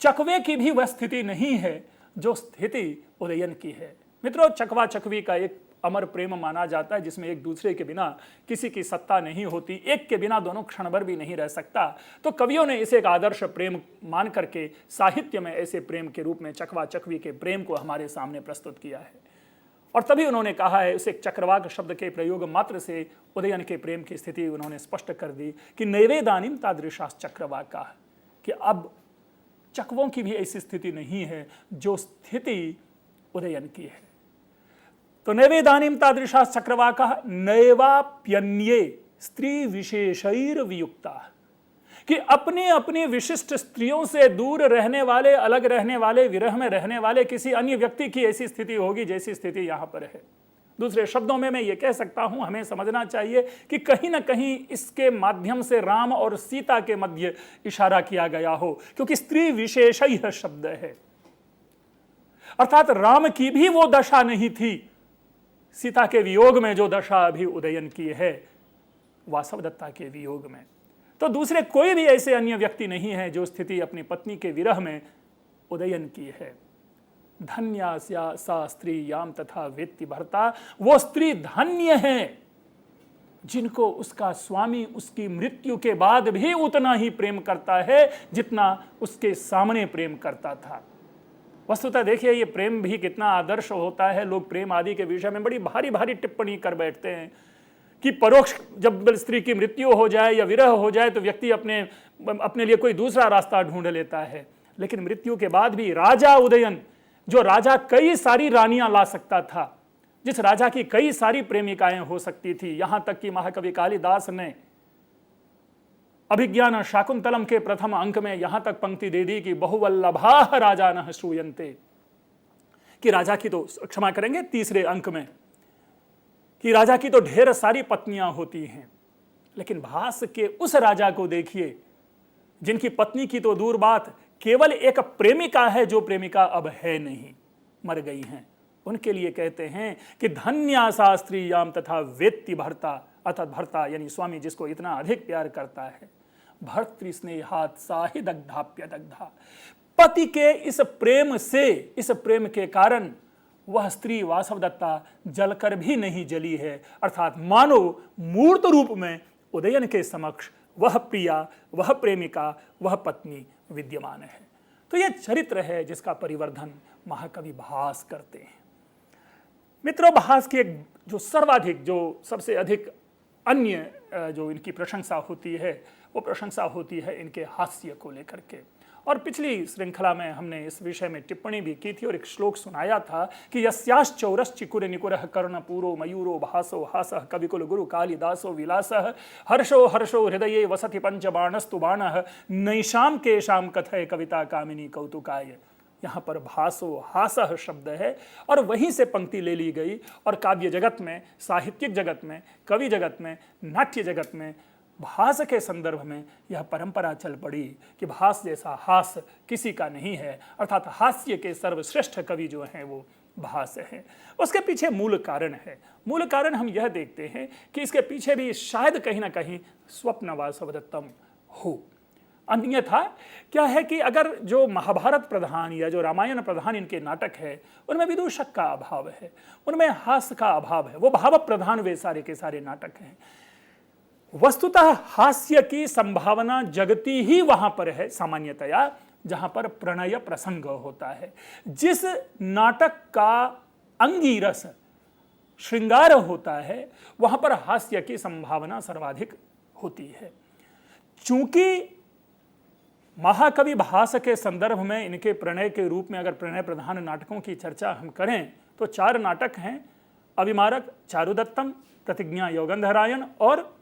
चकवे की भी वह स्थिति नहीं है जो स्थिति उदयन की है। मित्रों, चकवा चकवी का एक अमर प्रेम माना जाता है जिसमें एक दूसरे के बिना किसी की सत्ता नहीं होती, एक के बिना दोनों क्षण भर भी नहीं रह सकता। तो कवियों ने इसे एक आदर्श प्रेम मान करके साहित्य में ऐसे प्रेम के रूप में चकवा चकवी के प्रेम को हमारे सामने प्रस्तुत किया है, और तभी उन्होंने कहा है, उसे चक्रवाक शब्द के प्रयोग मात्र से उदयन के प्रेम की स्थिति उन्होंने स्पष्ट कर दी कि नैवेदानीम तादृशाश्चक्रवाका, कि अब चकवों की भी ऐसी स्थिति नहीं है जो स्थिति उदयन की है। तो नैवेदानीम तादृशाश्चक्रवाका नैवाप्यन्ये स्त्री विशेषैर वियुक्ता, कि अपने अपने विशिष्ट स्त्रियों से दूर रहने वाले, अलग रहने वाले, विरह में रहने वाले किसी अन्य व्यक्ति की ऐसी स्थिति होगी जैसी स्थिति यहां पर है। दूसरे शब्दों में मैं ये कह सकता हूं, हमें समझना चाहिए कि कहीं ना कहीं इसके माध्यम से राम और सीता के मध्य इशारा किया गया हो, क्योंकि स्त्री विशेषैः शब्द है, अर्थात राम की भी वो दशा नहीं थी सीता के वियोग में जो दशा अभी उदयन की है वासवदत्ता के वियोग में। तो दूसरे कोई भी ऐसे अन्य व्यक्ति नहीं है जो स्थिति अपनी पत्नी के विरह में उदयन की है। धन्यास्या सा स्त्री याम तथा वेत्ति भर्ता, वो स्त्री धन्य है जिनको उसका स्वामी उसकी मृत्यु के बाद भी उतना ही प्रेम करता है जितना उसके सामने प्रेम करता था। वस्तुतः देखिए, ये प्रेम भी कितना आदर्श होता है। लोग प्रेम आदि के विषय में बड़ी भारी भारी टिप्पणी कर बैठते हैं कि परोक्ष जब स्त्री की मृत्यु हो जाए या विरह हो जाए तो व्यक्ति अपने लिए कोई दूसरा रास्ता ढूंढ लेता है, लेकिन मृत्यु के बाद भी राजा उदयन, जो राजा कई सारी रानियां ला सकता था, जिस राजा की कई सारी प्रेमिकाएं हो सकती थी, यहां तक कि महाकवि कालिदास ने अभिज्ञान शाकुंतलम के प्रथम अंक में यहां तक पंक्ति दे दी कि बहुवल्लभाः राजानः श्रूयन्ते, कि राजा की तो क्षमा करेंगे तीसरे अंक में, कि राजा की तो ढेर सारी पत्नियां होती हैं, लेकिन भास के उस राजा को देखिए जिनकी पत्नी की तो दूर बात, केवल एक प्रेमिका है जो प्रेमिका अब है नहीं, मर गई हैं। उनके लिए कहते हैं कि धन्या सा स्त्रीयाम तथा वेत्ति भर्ता, अर्थात भर्ता यानी स्वामी जिसको इतना अधिक प्यार करता है, भर्तृ स्नेहात् साहि दग्धाप्य दग्धा, पति के इस प्रेम से, इस प्रेम के कारण वह स्त्री वासवदत्ता जलकर भी नहीं जली है, अर्थात मानो मूर्त रूप में उदयन के समक्ष वह प्रिया, वह प्रेमिका, वह पत्नी विद्यमान है। तो यह चरित्र है जिसका परिवर्धन महाकवि भास करते हैं। मित्रों, भास की एक जो सर्वाधिक, जो सबसे अधिक अन्य जो इनकी प्रशंसा होती है वो प्रशंसा होती है इनके हास्य को लेकर के। और पिछली श्रृंखला में हमने इस विषय में टिप्पणी भी की थी और एक श्लोक सुनाया था कि यस्याश्चौरश्चिकुर निकुरः कर्णपूरो मयूरो भासो हासः कविकुल गुरु कालिदासो विलासः हर्षो हर्षो हृदये वसति पंचबाणस्तु बाणः नैषाम केशाम कथय कविता कामिनी कौतुकाय। यहाँ पर भासो हासः शब्द है और वहीं से पंक्ति ले ली गई और काव्य जगत में, साहित्यिक जगत में, कवि जगत में, नाट्य जगत में भास के संदर्भ में यह परंपरा चल पड़ी कि भास जैसा हास किसी का नहीं है, अर्थात हास्य के सर्वश्रेष्ठ कवि जो हैं वो भास है। उसके पीछे मूल कारण है। मूल कारण हम यह देखते हैं कि इसके पीछे भी शायद कहीं ना कहीं स्वप्न वासवदत्तम हो। अन्यथा क्या है कि अगर जो महाभारत प्रधान या जो रामायण प्रधान इनके नाटक है उनमें विदूषक का अभाव है, उनमें हास्य का अभाव है, वो भाव प्रधान वे सारे के सारे नाटक हैं। वस्तुतः हास्य की संभावना जगती ही वहां पर है सामान्यतया जहां पर प्रणय प्रसंग होता है। जिस नाटक का अंगीरस श्रृंगार होता है वहां पर हास्य की संभावना सर्वाधिक होती है। चूंकि महाकवि भास के संदर्भ में इनके प्रणय के रूप में अगर प्रणय प्रधान नाटकों की चर्चा हम करें तो 4 नाटक हैं, अविमारक, चारुदत्तम, प्रतिज्ञा योगंधरायण और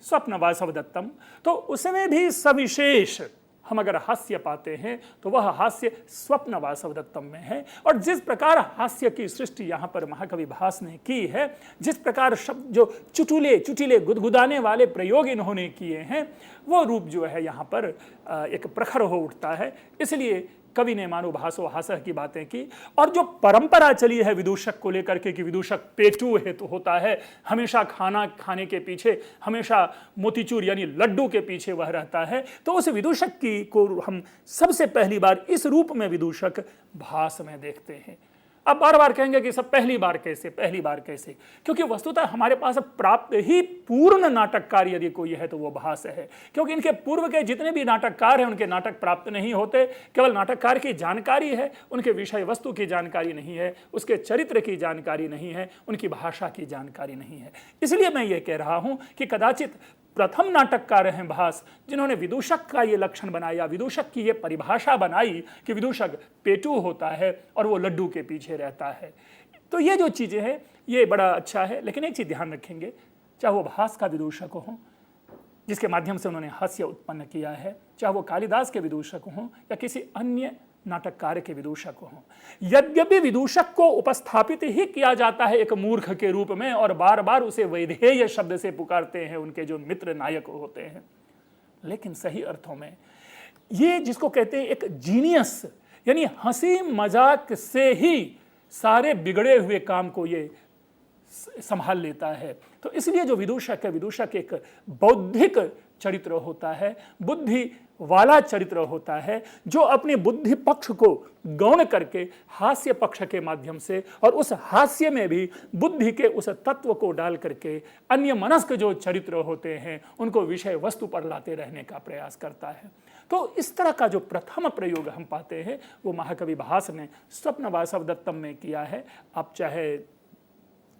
स्वप्न वासवदत्तम। तो उसमें भी सविशेष हम अगर हास्य पाते हैं तो वह हास्य स्वप्न वासवदत्तम में है। और जिस प्रकार हास्य की सृष्टि यहाँ पर महाकवि भास ने की है, जिस प्रकार शब्द जो चुटुले चुटिले गुदगुदाने वाले प्रयोग इन्होंने किए हैं, वो रूप जो है यहाँ पर एक प्रखर हो उठता है। इसलिए कवि ने मानो भासो हासः की बातें की। और जो परंपरा चली है विदूषक को लेकर के कि विदूषक पेटू है तो होता है, हमेशा खाना खाने के पीछे, हमेशा मोतीचूर यानी लड्डू के पीछे वह रहता है, तो उस विदूषक की को हम सबसे पहली बार इस रूप में विदूषक भास में देखते हैं। अब बार बार कहेंगे कि सब पहली बार कैसे, पहली बार कैसे, क्योंकि वस्तुतः हमारे पास प्राप्त ही पूर्ण नाटककार यदि कोई है तो वो भास है। क्योंकि इनके पूर्व के जितने भी नाटककार हैं उनके नाटक प्राप्त नहीं होते, केवल नाटककार की जानकारी है, उनके विषय वस्तु की जानकारी नहीं है, उसके चरित्र की जानकारी नहीं है, उनकी भाषा की जानकारी नहीं है। इसलिए मैं ये कह रहा हूं कि कदाचित प्रथम नाटककार हैं भास जिन्होंने विदूषक का ये लक्षण बनाया, विदूषक की ये परिभाषा बनाई कि विदूषक पेटू होता है और वो लड्डू के पीछे रहता है। तो ये जो चीज़ें हैं ये बड़ा अच्छा है। लेकिन एक चीज़ ध्यान रखेंगे, चाहे वो भास का विदूषक हो जिसके माध्यम से उन्होंने हास्य उत्पन्न किया है, चाहे वो कालिदास के विदूषक हों या किसी अन्य नाटककार के विदूषक हों, यद्यपि विदूषक को उपस्थापित ही किया जाता है एक मूर्ख के रूप में और बार बार उसे वैधेय शब्द से पुकारते हैं उनके जो मित्र नायक होते हैं, लेकिन सही अर्थों में ये जिसको कहते हैं एक जीनियस, यानी हंसी मजाक से ही सारे बिगड़े हुए काम को ये संभाल लेता है। तो इसलिए जो विदूषक है, विदूषक एक बौद्धिक चरित्र होता है, बुद्धि वाला चरित्र होता है, जो अपने बुद्धि पक्ष को गौण करके हास्य पक्ष के माध्यम से और उस हास्य में भी बुद्धि के उस तत्व को डाल करके अन्य मनस्क जो चरित्र होते हैं उनको विषय वस्तु पर लाते रहने का प्रयास करता है। तो इस तरह का जो प्रथम प्रयोग हम पाते हैं वो महाकवि भास ने स्वप्न वासवदत्तम में किया है। आप चाहे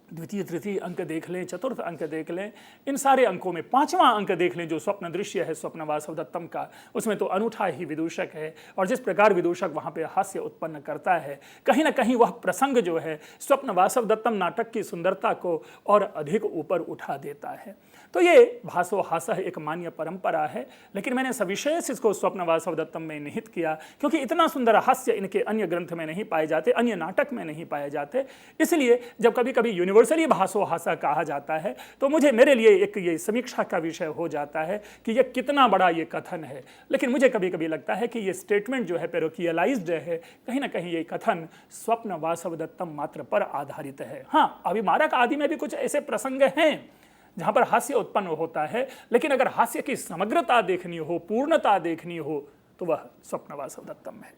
द्वितीय तृतीय अंक देख लें, चतुर्थ अंक देख लें, इन सारे अंकों में 5वां अंक देख लें जो स्वप्न दृश्य है स्वप्न वासवदत्तम का, उसमें तो अनूठा ही विदूषक है। और जिस प्रकार विदूषक वहाँ पे हास्य उत्पन्न करता है, कहीं ना कहीं वह प्रसंग जो है स्वप्न वासवदत्तम नाटक की सुंदरता को और अधिक ऊपर उठा देता है। तो ये भासो हासः एक मान्य परंपरा है, लेकिन मैंने सविशेष इसको स्वप्न वासवदत्तम में निहित किया क्योंकि इतना सुंदर हास्य इनके अन्य ग्रंथ में नहीं पाए जाते, अन्य नाटक में नहीं पाए जाते। इसलिए जब कभी कभी यूनिवर्सली भासो हासा कहा जाता है तो मेरे लिए एक ये समीक्षा का विषय हो जाता है कि ये कितना बड़ा ये कथन है। लेकिन मुझे कभी कभी लगता है कि ये स्टेटमेंट जो है पेरोकियलाइज्ड है, कहीं ना कहीं ये कथन स्वप्न वासवदत्तम मात्र पर आधारित है। हाँ, अविमारक आदि में भी कुछ ऐसे प्रसंग हैं जहां पर हास्य उत्पन्न होता है, लेकिन अगर हास्य की समग्रता देखनी हो, पूर्णता देखनी हो तो वह स्वप्न वासवदत्तम है।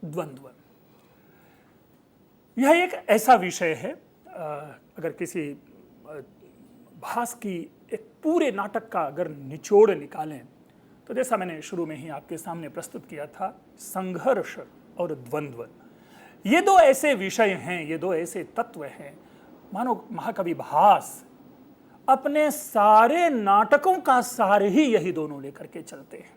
द्वंद्व यह एक ऐसा विषय है, अगर किसी भास की एक पूरे नाटक का अगर निचोड़ निकालें तो जैसा मैंने शुरू में ही आपके सामने प्रस्तुत किया था, संघर्ष और द्वंद्व ये दो ऐसे विषय हैं, ये दो ऐसे तत्व हैं। मानो महाकवि भास अपने सारे नाटकों का सार ही यही दोनों लेकर के चलते हैं।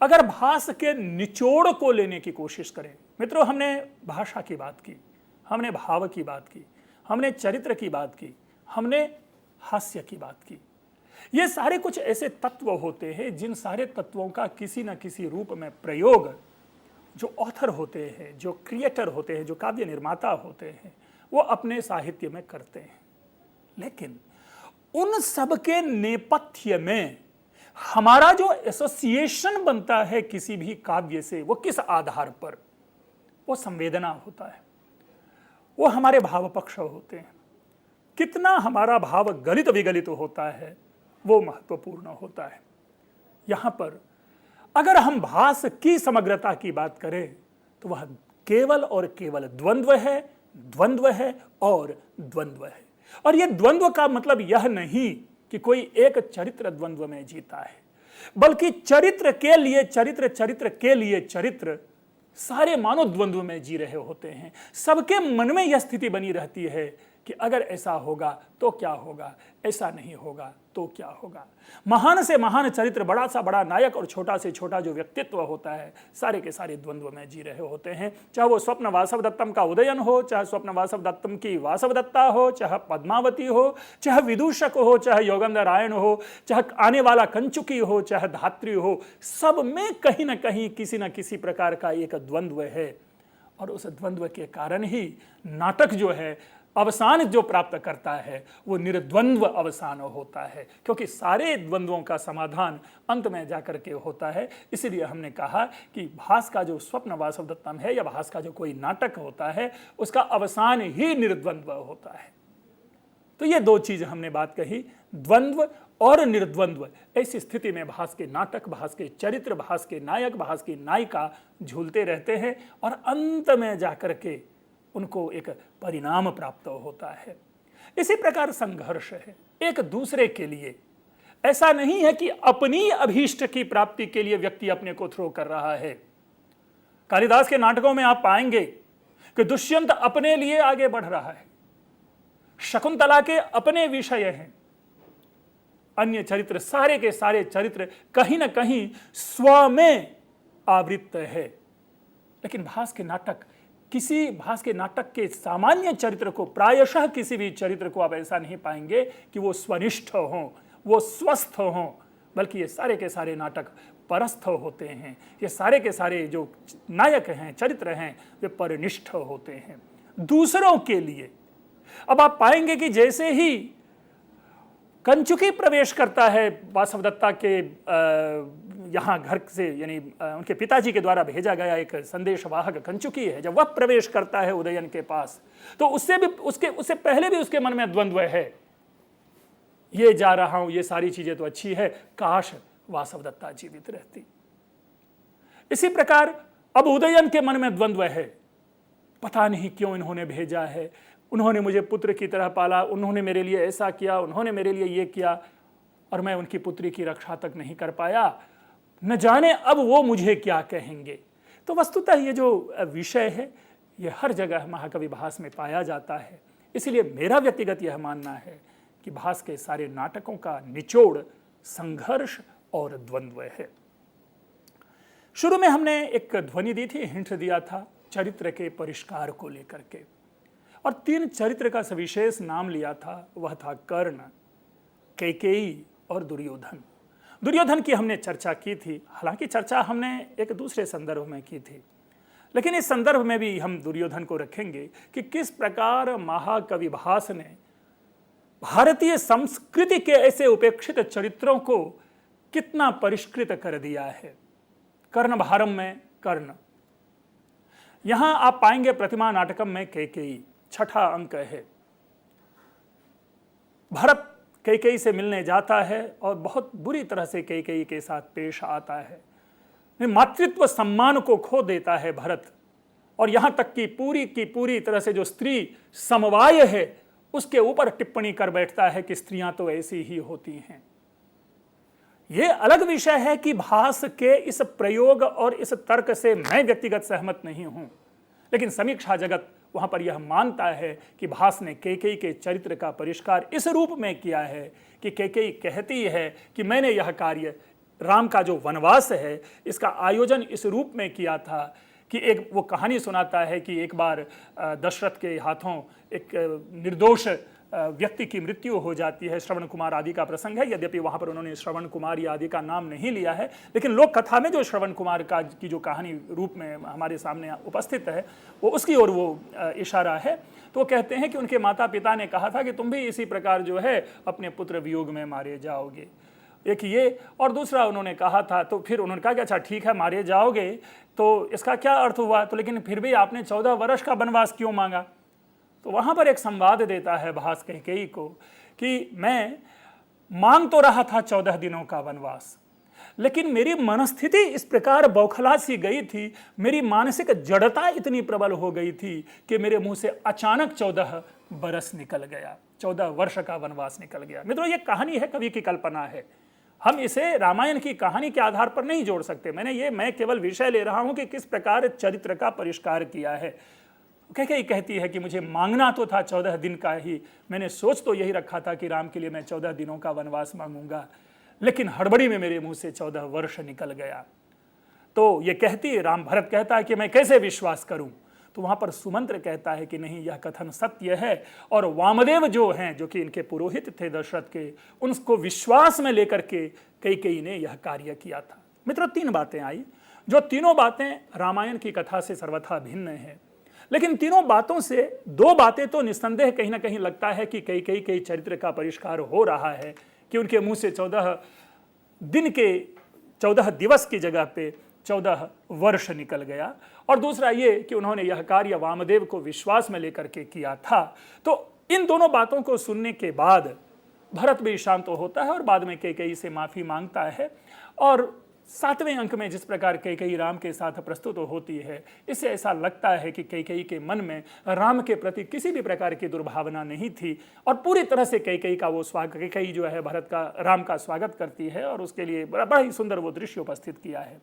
अगर भास के निचोड़ को लेने की कोशिश करें, मित्रों हमने भाषा की बात की, हमने भाव की बात की, हमने चरित्र की बात की, हमने हास्य की बात की। ये सारे कुछ ऐसे तत्व होते हैं जिन सारे तत्वों का किसी न किसी रूप में प्रयोग जो ऑथर होते हैं, जो क्रिएटर होते हैं, जो काव्य निर्माता होते हैं, वो अपने साहित्य में करते हैं। लेकिन उन सब के नेपथ्य में हमारा जो एसोसिएशन बनता है किसी भी काव्य से, वो किस आधार पर? वो संवेदना होता है, वो हमारे भाव पक्ष होते हैं। कितना हमारा भाव गलित विगलित होता है वो महत्वपूर्ण होता है। यहां पर अगर हम भास की समग्रता की बात करें तो वह केवल और केवल द्वंद्व है, द्वंद्व है और द्वंद्व है। और यह द्वंद्व का मतलब यह नहीं कि कोई एक चरित्र द्वंद्व में जीता है, बल्कि चरित्र के लिए चरित्र, चरित्र के लिए चरित्र, सारे मानव द्वंद्व में जी रहे होते हैं। सबके मन में यह स्थिति बनी रहती है कि अगर ऐसा होगा तो क्या होगा, ऐसा नहीं होगा तो क्या होगा। महान से महान चरित्र, बड़ा सा बड़ा नायक और छोटा से छोटा जो व्यक्तित्व होता है, सारे के सारे द्वंद्व में जी रहे होते हैं। चाहे वो स्वप्न वासव दत्तम का उदयन हो, चाहे स्वप्न वासव दत्तम की वासव दत्ता हो, चाहे पद्मावती हो, चाहे विदूषक हो, चाहे योगेंद्र रायण हो, चाहे आने वाला कंचुकी हो, चाहे धात्री हो, सब में कहीं ना कहीं किसी न किसी प्रकार का एक द्वंद्व है। और उस द्वंद्व के कारण ही नाटक जो है अवसान जो प्राप्त करता है वो निर्द्वंद्व अवसान होता है, क्योंकि सारे द्वंद्वों का समाधान अंत में जाकर के होता है। इसीलिए हमने कहा कि भास का जो स्वप्न वासव दत्तम है या भास का जो कोई नाटक होता है उसका अवसान ही निर्द्वंद्व होता है। तो ये दो चीज हमने बात कही, द्वंद्व और निर्द्वंद्व। ऐसी स्थिति में भास के नाटक, भास के चरित्र, भास के नायक, भास की नायिका झूलते रहते हैं और अंत में जाकर के उनको एक परिणाम प्राप्त होता है। इसी प्रकार संघर्ष है एक दूसरे के लिए। ऐसा नहीं है कि अपनी अभीष्ट की प्राप्ति के लिए व्यक्ति अपने को थ्रो कर रहा है। कालिदास के नाटकों में आप पाएंगे कि दुष्यंत अपने लिए आगे बढ़ रहा है, शकुंतला के अपने विषय हैं, अन्य चरित्र, सारे के सारे चरित्र कहीं ना कहीं स्व में आवृत्त है। लेकिन भास के नाटक के सामान्य चरित्र को, प्रायशः किसी भी चरित्र को आप ऐसा नहीं पाएंगे कि वो स्वनिष्ठ हों, वो स्वस्थ हों, बल्कि ये सारे के सारे नाटक परस्थ होते हैं। ये सारे के सारे जो नायक हैं, चरित्र हैं, वे परनिष्ठ होते हैं दूसरों के लिए। अब आप पाएंगे कि जैसे ही कंचुकी प्रवेश करता है वासव दत्ता के यहाँ घर से, यानी उनके पिताजी के द्वारा भेजा गया एक संदेशवाहक कंचुकी है, जब वह प्रवेश करता है उदयन के पास, तो उससे पहले भी उसके मन में द्वंद्व है। ये जा रहा हूं, ये सारी चीजें तो अच्छी है, काश वासव दत्ता जीवित रहती। इसी प्रकार अब उदयन के मन में द्वंद्व है, पता नहीं क्यों इन्होंने भेजा है, उन्होंने मुझे पुत्र की तरह पाला, उन्होंने मेरे लिए ऐसा किया, उन्होंने मेरे लिए ये किया, और मैं उनकी पुत्री की रक्षा तक नहीं कर पाया, न जाने अब वो मुझे क्या कहेंगे। तो वस्तुतः ये जो विषय है ये हर जगह महाकवि भास में पाया जाता है। इसलिए मेरा व्यक्तिगत यह मानना है कि भास के सारे नाटकों का निचोड़ संघर्ष और द्वंद्व है। शुरू में हमने एक ध्वनि दी थी, हिंट दिया था चरित्र के परिष्कार को लेकर के, और 3 चरित्र का सविशेष नाम लिया था, वह था कर्ण, कैकेयी और दुर्योधन। दुर्योधन की हमने चर्चा की थी, हालांकि चर्चा हमने एक दूसरे संदर्भ में की थी, लेकिन इस संदर्भ में भी हम दुर्योधन को रखेंगे कि किस प्रकार महाकवि भास ने भारतीय संस्कृति के ऐसे उपेक्षित चरित्रों को कितना परिष्कृत कर दिया है। कर्ण भारम में कर्ण, यहां आप पाएंगे प्रतिमा नाटकम में कैकेयी, 6ठा अंक है। भरत कैकेयी से मिलने जाता है और बहुत बुरी तरह से कैकेयी के साथ पेश आता है, मातृत्व सम्मान को खो देता है भरत, और यहां तक कि पूरी तरह से जो स्त्री समवाय है उसके ऊपर टिप्पणी कर बैठता है कि स्त्रियां तो ऐसी ही होती हैं। यह अलग विषय है कि भास के इस प्रयोग और इस तर्क से मैं व्यक्तिगत सहमत नहीं हूं, लेकिन समीक्षा जगत वहां पर यह मानता है कि भास ने कैकेयी के चरित्र का परिष्कार इस रूप में किया है कि कैकेयी कहती है कि मैंने यह कार्य राम का जो वनवास है इसका आयोजन इस रूप में किया था कि एक वो कहानी सुनाता है कि एक बार दशरथ के हाथों एक निर्दोष व्यक्ति की मृत्यु हो जाती है। श्रवण कुमार आदि का प्रसंग है, यद्यपि वहां पर उन्होंने श्रवण कुमार आदि का नाम नहीं लिया है, लेकिन लोक कथा में जो श्रवण कुमार का की जो कहानी रूप में हमारे सामने उपस्थित है वो उसकी ओर वो इशारा है। तो वो कहते हैं कि उनके माता पिता ने कहा था कि तुम भी इसी प्रकार जो है अपने पुत्र वियोग में मारे जाओगे। एक ये, और दूसरा उन्होंने कहा था, तो फिर उन्होंने कहा कि अच्छा ठीक है मारे जाओगे, तो इसका क्या अर्थ हुआ, तो लेकिन फिर भी आपने 14 वर्ष का वनवास क्यों मांगा। तो वहां पर एक संवाद देता है भास कैकेयी को कि मैं मांग तो रहा था 14 दिनों का वनवास, लेकिन मेरी मनस्थिति इस प्रकार बौखला सी गई थी, मेरी मानसिक जड़ता इतनी प्रबल हो गई थी कि मेरे मुंह से अचानक 14 बरस निकल गया, 14 वर्ष का वनवास निकल गया। मित्रों, ये कहानी है, कवि की कल्पना है, हम इसे रामायण की कहानी के आधार पर नहीं जोड़ सकते। मैं केवल विषय ले रहा हूं कि किस प्रकार चरित्र का परिष्कार किया है। कैकेयी कहती है कि मुझे मांगना तो था 14 दिन का ही, मैंने सोच तो यही रखा था कि राम के लिए मैं 14 दिनों का वनवास मांगूंगा, लेकिन हड़बड़ी में मेरे मुंह से 14 वर्ष निकल गया। तो ये कहती, राम भरत कहता है कि मैं कैसे विश्वास करूं, तो वहां पर सुमंत्र कहता है कि नहीं, यह कथन सत्य है। और वामदेव जो हैं, जो कि इनके पुरोहित थे दशरथ के, उनको विश्वास में लेकर के कैकेयी ने यह कार्य किया था। मित्रों, 3 बातें आई, जो तीनों बातें रामायण की कथा से सर्वथा भिन्न है, लेकिन तीनों बातों से 2 बातें तो निस्संदेह कहीं ना कहीं लगता है कि कैकेयी के चरित्र का परिष्कार हो रहा है कि उनके मुंह से 14 दिवस की जगह पे 14 वर्ष निकल गया। और दूसरा ये कि उन्होंने यह कार्य वामदेव को विश्वास में लेकर के किया था। तो इन दोनों बातों को सुनने के बाद भरत भी शांत होता है और बाद में कैकेयी से माफी मांगता है। और 7वें अंक में जिस प्रकार कैकेयी राम के साथ प्रस्तुत होती है, इससे ऐसा लगता है कि कैकेयी के मन में राम के प्रति किसी भी प्रकार की दुर्भावना नहीं थी और पूरी तरह से कैकेयी का वो स्वागत, कैकेयी जो है भरत का, राम का स्वागत करती है और उसके लिए बड़ा ही सुंदर वो दृश्य उपस्थित किया है।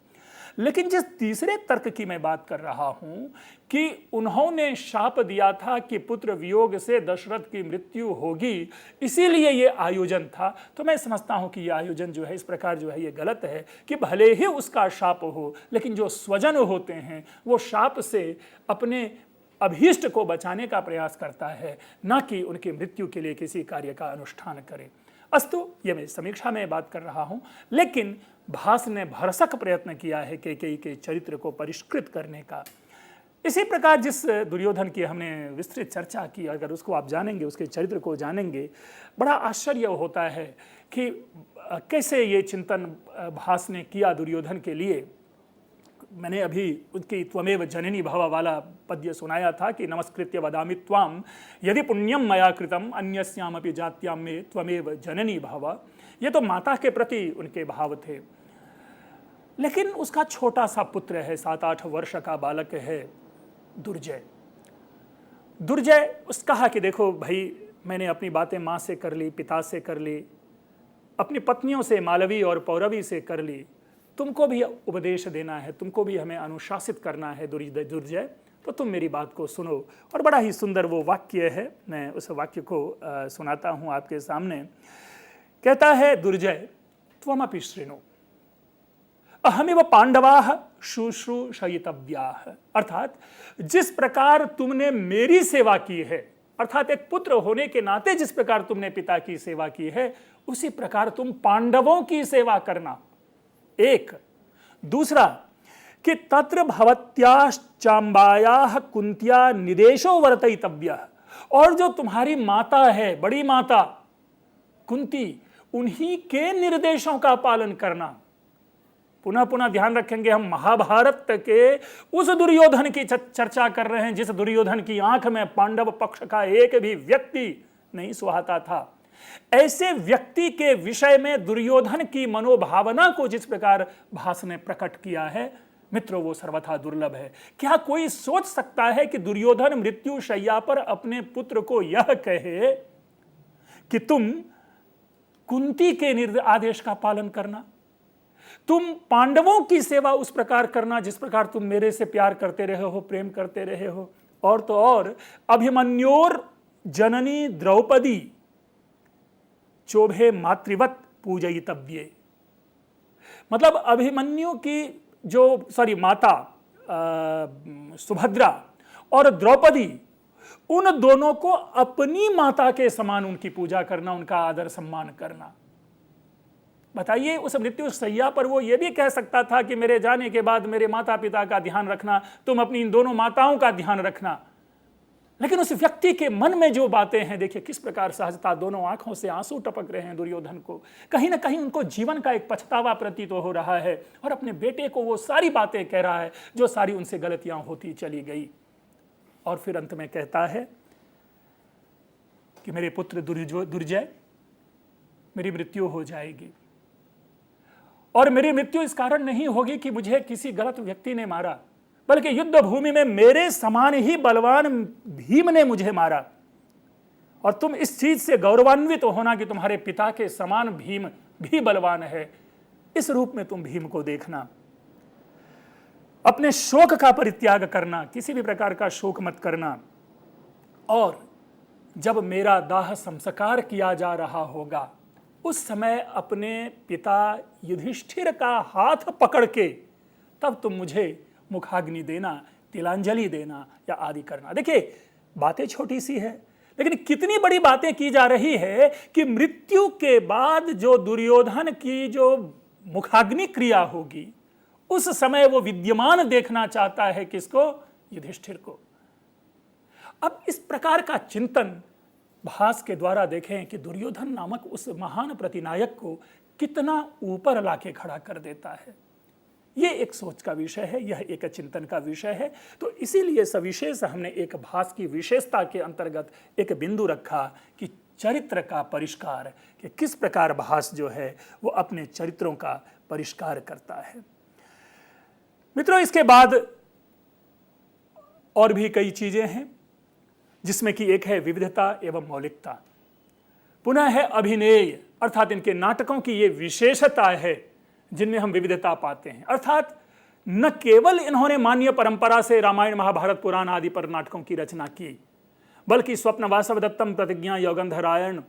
लेकिन जिस तीसरे तर्क की मैं बात कर रहा हूं कि उन्होंने शाप दिया था कि पुत्र वियोग से दशरथ की मृत्यु होगी, इसीलिए ये आयोजन था, तो मैं समझता हूं कि ये आयोजन जो है इस प्रकार जो है ये गलत है कि भले ही उसका शाप हो, लेकिन जो स्वजन होते हैं वो शाप से अपने अभीष्ट को बचाने का प्रयास करता है, ना कि उनकी मृत्यु के लिए किसी कार्य का अनुष्ठान करे। अस्तु, ये मैं समीक्षा में बात कर रहा हूं, लेकिन भास ने भरसक प्रयत्न किया है कैकेयी के चरित्र को परिष्कृत करने का। इसी प्रकार जिस दुर्योधन की हमने विस्तृत चर्चा की, अगर उसको आप जानेंगे, उसके चरित्र को जानेंगे, बड़ा आश्चर्य होता है कि कैसे ये चिंतन भास ने किया दुर्योधन के लिए। मैंने अभी उनकी त्वमेव जननी भव वाला पद्य सुनाया था कि नमस्कृत्य वदामि त्वाम यदि पुण्यम मया कृतम अन्यस्यामपि जात्याम में त्वमेव जननी भव। ये तो माता के प्रति उनके भाव थे। लेकिन उसका छोटा सा पुत्र है, 7-8 वर्ष का बालक है दुर्जय। उस कहा कि देखो भाई, मैंने अपनी बातें माँ से कर ली, पिता से कर ली, अपनी पत्नियों से मालवी और पौरवी से कर ली, तुमको भी उपदेश देना है, तुमको भी हमें अनुशासित करना है दुर्जय, तो तुम मेरी बात को सुनो। और बड़ा ही सुंदर वो वाक्य है, मैं उस वाक्य को सुनाता हूँ आपके सामने। कहता है दुर्जय, त्वमपि शृणु अहमिव पांडवाः शुश्रूषयितव्याः। अर्थात जिस प्रकार तुमने मेरी सेवा की है, अर्थात एक पुत्र होने के नाते जिस प्रकार तुमने पिता की सेवा की है, उसी प्रकार तुम पांडवों की सेवा करना। एक दूसरा कि तत्र भवत्याश्चाम्बायाः कुंत्या निदेशो वर्तयितव्यः। और जो तुम्हारी माता है, बड़ी माता कुंती, उन्हीं के निर्देशों का पालन करना। पुनः पुनः ध्यान रखेंगे, हम महाभारत के उस दुर्योधन की चर्चा कर रहे हैं जिस दुर्योधन की आंख में पांडव पक्ष का एक भी व्यक्ति नहीं सुहाता था। ऐसे व्यक्ति के विषय में दुर्योधन की मनोभावना को जिस प्रकार भास ने प्रकट किया है, मित्रों, वो सर्वथा दुर्लभ है। क्या कोई सोच सकता है कि दुर्योधन मृत्यु शैया पर अपने पुत्र को यह कहे कि तुम कुंती के आदेश का पालन करना, तुम पांडवों की सेवा उस प्रकार करना जिस प्रकार तुम मेरे से प्यार करते रहे हो, प्रेम करते रहे हो। और तो और अभिमन्योर जननी द्रौपदी चोभे मातृवत पूजयितव्ये। मतलब अभिमन्यु की माता सुभद्रा और द्रौपदी, उन दोनों को अपनी माता के समान उनकी पूजा करना, उनका आदर सम्मान करना। बताइए, उस मृत्यु शैया पर वो ये भी कह सकता था कि मेरे जाने के बाद मेरे माता पिता का ध्यान रखना, तुम अपनी इन दोनों माताओं का ध्यान रखना। लेकिन उस व्यक्ति के मन में जो बातें हैं, देखिए किस प्रकार सहजता, दोनों आंखों से आंसू टपक रहे हैं दुर्योधन को। कहीं ना कहीं उनको जीवन का एक पछतावा प्रतीत हो रहा है और अपने बेटे को वो सारी बातें कह रहा है जो सारी उनसे गलतियां होती चली गई। और फिर अंत में कहता है कि मेरे पुत्र दुर्जय, मेरी मृत्यु हो जाएगी, और मेरी मृत्यु इस कारण नहीं होगी कि मुझे किसी गलत व्यक्ति ने मारा, बल्कि युद्ध भूमि में मेरे समान ही बलवान भीम ने मुझे मारा। और तुम इस चीज से गौरवान्वित होना कि तुम्हारे पिता के समान भीम भी बलवान है। इस रूप में तुम भीम को देखना। अपने शोक का परित्याग करना, किसी भी प्रकार का शोक मत करना। और जब मेरा दाह संस्कार किया जा रहा होगा, उस समय अपने पिता युधिष्ठिर का हाथ पकड़ के तब तुम मुझे मुखाग्नि देना, तिलांजलि देना या आदि करना। देखिए, बातें छोटी सी है, लेकिन कितनी बड़ी बातें की जा रही है कि मृत्यु के बाद जो दुर्योधन की जो मुखाग्नि क्रिया होगी, उस समय वो विद्यमान देखना चाहता है किसको? युधिष्ठिर को। अब इस प्रकार का चिंतन भास के द्वारा देखें कि दुर्योधन नामक उस महान प्रतिनायक को कितना ऊपर लाके खड़ा कर देता है। यह एक सोच का विषय है, यह एक चिंतन का विषय है। तो इसीलिए सविशेष हमने एक भास की विशेषता के अंतर्गत एक बिंदु रखा कि चरित्र का परिष्कार, कि किस प्रकार भास जो है वो अपने चरित्रों का परिष्कार करता है। मित्रों, इसके बाद और भी कई चीजें हैं, जिसमें कि एक है विविधता एवं मौलिकता, पुनः है अभिनय, अर्थात इनके नाटकों की ये विशेषता है जिनमें हम विविधता पाते हैं। अर्थात न केवल इन्होंने मान्य परंपरा से रामायण, महाभारत, पुराण आदि पर नाटकों की रचना की, बल्कि स्वप्न वासवदत्तम, प्रतिज्ञा, यौगंधरायण,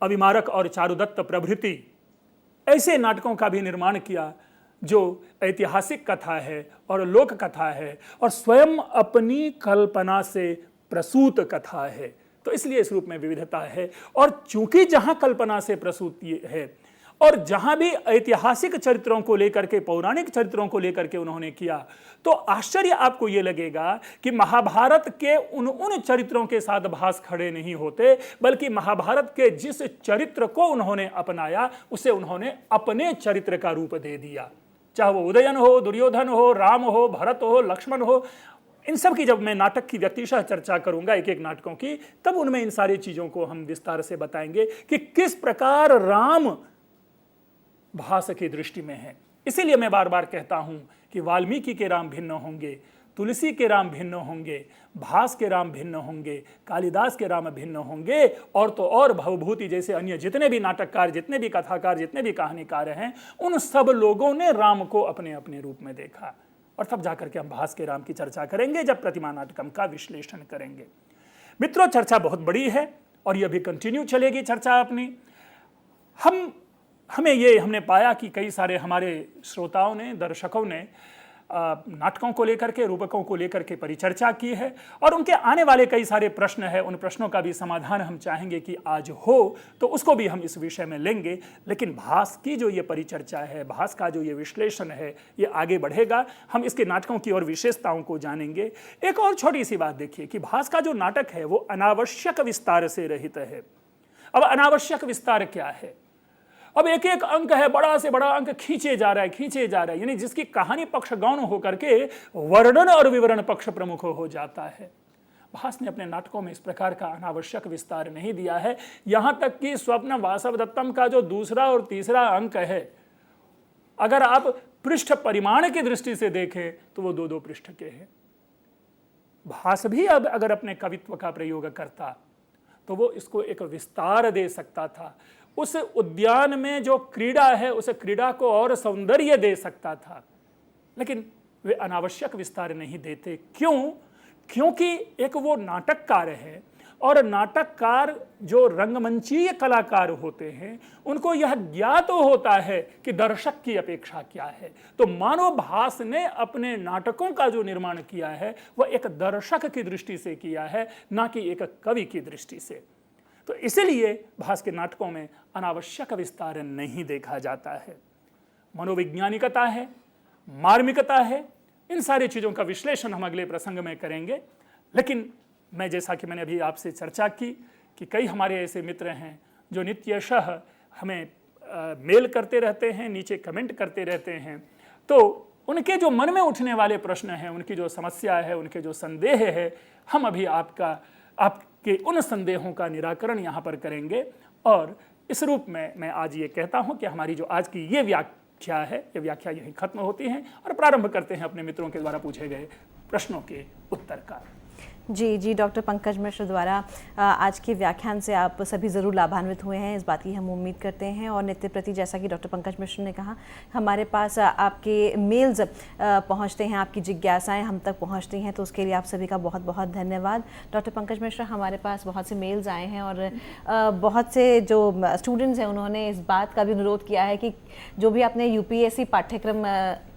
अभिमारक और चारुदत्त प्रभृति ऐसे नाटकों का भी निर्माण किया जो ऐतिहासिक कथा है और लोक कथा है और स्वयं अपनी कल्पना से प्रसूत कथा है। तो इसलिए इस रूप में विविधता है। और चूंकि जहां कल्पना से प्रसूत है और जहां भी ऐतिहासिक चरित्रों को लेकर के, पौराणिक चरित्रों को लेकर के उन्होंने किया, तो आश्चर्य आपको यह लगेगा कि महाभारत के उन चरित्रों के साथ भास खड़े नहीं होते, बल्कि महाभारत के जिस चरित्र को उन्होंने अपनाया उसे उन्होंने अपने चरित्र का रूप दे दिया। चाहे वो उदयन हो, दुर्योधन हो, राम हो, भरत हो, लक्ष्मण हो, इन सब की जब मैं नाटक की व्यक्तिशः चर्चा करूंगा, एक एक नाटकों की, तब उनमें इन सारी चीजों को हम विस्तार से बताएंगे कि किस प्रकार राम भास की दृष्टि में है। इसीलिए मैं बार बार कहता हूं कि वाल्मीकि के राम भिन्न होंगे, तुलसी के राम भिन्न होंगे, भास के राम भिन्न होंगे, कालिदास के राम भिन्न होंगे, और तो और भवभूति जैसे अन्य जितने भी नाटककार, जितने भी कथाकार, जितने भी कहानीकार हैं, उन सब लोगों ने राम को अपने अपने रूप में देखा। और तब जाकर के हम भास के राम की चर्चा करेंगे जब प्रतिमा नाटकम का विश्लेषण करेंगे। मित्रों, चर्चा बहुत बड़ी है और यह भी कंटिन्यू चलेगी चर्चा अपनी। हमने पाया कि कई सारे हमारे श्रोताओं ने, दर्शकों ने नाटकों को लेकर के, रूपकों को लेकर के परिचर्चा की है और उनके आने वाले कई सारे प्रश्न हैं। उन प्रश्नों का भी समाधान हम चाहेंगे कि आज हो, तो उसको भी हम इस विषय में लेंगे। लेकिन भास की जो ये परिचर्चा है, भास का जो ये विश्लेषण है, ये आगे बढ़ेगा। हम इसके नाटकों की और विशेषताओं को जानेंगे। एक और छोटी सी बात देखिए कि भास का जो नाटक है वो अनावश्यक विस्तार से रहित है। अब अनावश्यक विस्तार क्या है? अब एक एक अंक है, बड़ा से बड़ा अंक खींचे जा रहा है, यानी जिसकी कहानी पक्ष गौण होकर के वर्णन और विवरण पक्ष प्रमुख हो जाता है। भास ने अपने नाटकों में इस प्रकार का अनावश्यक विस्तार नहीं दिया है। यहां तक कि स्वप्न वासवदत्तम का जो दूसरा और तीसरा अंक है, अगर आप पृष्ठ परिमाण की दृष्टि से देखें तो वो 2-2 पृष्ठ के हैं। भास भी अब अगर अपने कवित्व का प्रयोग करता तो वो इसको एक विस्तार दे सकता था। उस उद्यान में जो क्रीड़ा है, उस क्रीड़ा को और सौंदर्य दे सकता था, लेकिन वे अनावश्यक विस्तार नहीं देते। क्यों? क्योंकि एक वो नाटककार है और नाटककार जो रंगमंचीय कलाकार होते हैं उनको यह ज्ञात होता है कि दर्शक की अपेक्षा क्या है। तो मानव भास ने अपने नाटकों का जो निर्माण किया है वह एक दर्शक की दृष्टि से किया है, ना कि एक कवि की दृष्टि से। तो इसलिए भास के नाटकों में अनावश्यक विस्तार नहीं देखा जाता है। मनोवैज्ञानिकता है, मार्मिकता है, इन सारी चीज़ों का विश्लेषण हम अगले प्रसंग में करेंगे। लेकिन मैं, जैसा कि मैंने अभी आपसे चर्चा की कि कई हमारे ऐसे मित्र हैं जो नित्यशः हमें मेल करते रहते हैं, नीचे कमेंट करते रहते हैं, तो उनके जो मन में उठने वाले प्रश्न हैं, उनकी जो समस्या है, उनके जो संदेह है, हम अभी आपके उन संदेहों का निराकरण यहाँ पर करेंगे। और इस रूप में मैं आज ये कहता हूँ कि हमारी जो आज की ये व्याख्या है, ये व्याख्या यहीं खत्म होती है और प्रारंभ करते हैं अपने मित्रों के द्वारा पूछे गए प्रश्नों के उत्तर का। जी, डॉक्टर पंकज मिश्र द्वारा आज के व्याख्यान से आप सभी ज़रूर लाभान्वित हुए हैं, इस बात की हम उम्मीद करते हैं। और नित्य प्रति, जैसा कि डॉक्टर पंकज मिश्र ने कहा, हमारे पास आपके मेल्स पहुंचते हैं, आपकी जिज्ञासाएं हम तक पहुंचती हैं, तो उसके लिए आप सभी का बहुत बहुत धन्यवाद। डॉक्टर पंकज मिश्र, हमारे पास बहुत से मेल्स आए हैं और बहुत से जो स्टूडेंट्स हैं उन्होंने इस बात का भी अनुरोध किया है कि जो भी आपने UPSC पाठ्यक्रम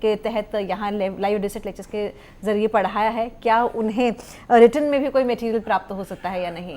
के तहत यहाँ लाइव डिजिटल लेक्चर्स के ज़रिए पढ़ाया है, क्या उन्हें रिटर्न में भी कोई मटेरियल प्राप्त हो सकता है या नहीं?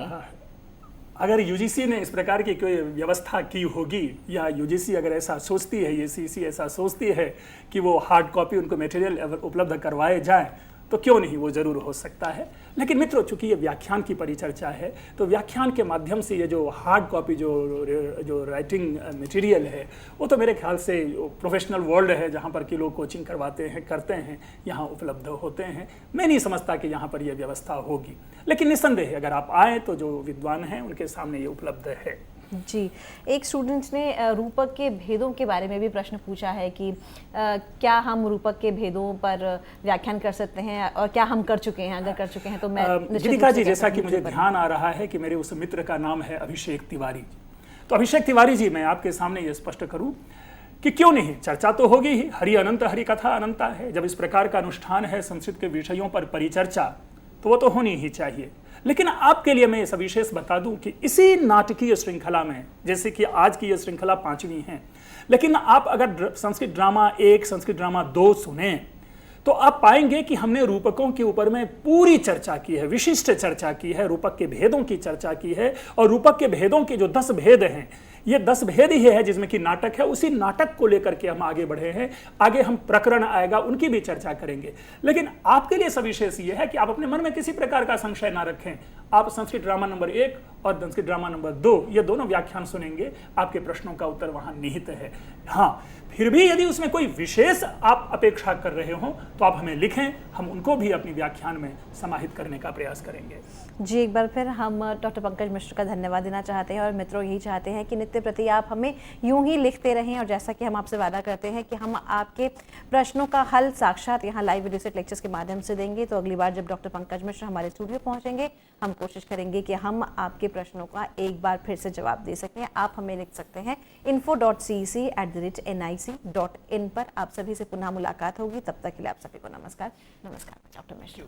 अगर UGC ने इस प्रकार की कोई व्यवस्था की होगी या UGC अगर ऐसा सोचती है, ACC ऐसा सोचती है कि वो हार्ड कॉपी उनको मटेरियल उपलब्ध करवाए जाए, तो क्यों नहीं, वो जरूर हो सकता है। लेकिन मित्रों, चूंकि ये व्याख्यान की परिचर्चा है, तो व्याख्यान के माध्यम से ये जो हार्ड कॉपी जो राइटिंग मटेरियल है, वो तो मेरे ख्याल से प्रोफेशनल वर्ल्ड है जहाँ पर कि लोग कोचिंग करवाते हैं, करते हैं, यहाँ उपलब्ध होते हैं। मैं नहीं समझता कि यहाँ पर यह व्यवस्था होगी, लेकिन निस्संदेह अगर आप आएँ तो जो विद्वान हैं उनके सामने ये उपलब्ध है। जी, एक स्टूडेंट ने रूपक के भेदों के बारे में भी प्रश्न पूछा है कि क्या हम रूपक के भेदों पर व्याख्यान कर सकते हैं, और क्या हम कर चुके हैं? अगर कर चुके हैं तो मैं गीतिका जी, जैसा कि मुझे ध्यान आ रहा है कि मेरे उस मित्र का नाम है अभिषेक तिवारी। तो अभिषेक तिवारी जी, मैं आपके सामने ये स्पष्ट करूं कि क्यों नहीं, चर्चा तो होगी ही, हरि अनंत हरि कथा अनंता है। जब इस प्रकार का अनुष्ठान है संस्कृत के विषयों पर परिचर्चा, तो वो तो होनी ही चाहिए। लेकिन आपके लिए मैं सविशेष बता दूं कि इसी नाटकीय श्रृंखला में, जैसे कि आज की यह श्रृंखला 5वीं है, लेकिन आप अगर संस्कृत ड्रामा 1, संस्कृत ड्रामा 2 सुने तो आप पाएंगे कि हमने रूपकों के ऊपर में पूरी चर्चा की है, विशिष्ट चर्चा की है, रूपक के भेदों की चर्चा की है। और रूपक के भेदों के जो 10 भेद हैं, ये 10 भेद ही है जिसमें कि नाटक है, उसी नाटक को लेकर के हम आगे बढ़े हैं। आगे हम प्रकरण आएगा, उनकी भी चर्चा करेंगे। लेकिन आपके लिए सविशेष ये है कि आप अपने मन में किसी प्रकार का संशय ना रखें। आप संस्कृत ड्रामा नंबर 1 और संस्कृत ड्रामा नंबर 2 ये दोनों व्याख्यान सुनेंगे, आपके प्रश्नों का उत्तर वहां निहित है। हाँ, फिर भी यदि उसमें कोई विशेष आप अपेक्षा कर रहे हो तो आप हमें लिखें, हम उनको भी अपनी व्याख्यान में समाहित करने का प्रयास करेंगे। जी, एक बार फिर हम डॉक्टर पंकज मिश्र का धन्यवाद देना चाहते हैं और मित्रों यही चाहते हैं कि नित्य प्रति आप हमें यूं ही लिखते रहें। और जैसा कि हम आपसे वादा करते हैं कि हम आपके प्रश्नों का हल साक्षात यहाँ लाइव डिजिटल लेक्चर्स के माध्यम से देंगे, तो अगली बार जब डॉक्टर पंकज मिश्र हमारे स्टूडियो पहुँचेंगे, हम कोशिश करेंगे कि हम आपके प्रश्नों का एक बार फिर से जवाब दे सकें। आप हमें लिख सकते हैं info.cec@nic.in पर। आप सभी से पुनः मुलाकात होगी, तब तक के लिए आप सभी को नमस्कार। डॉक्टर मिश्र।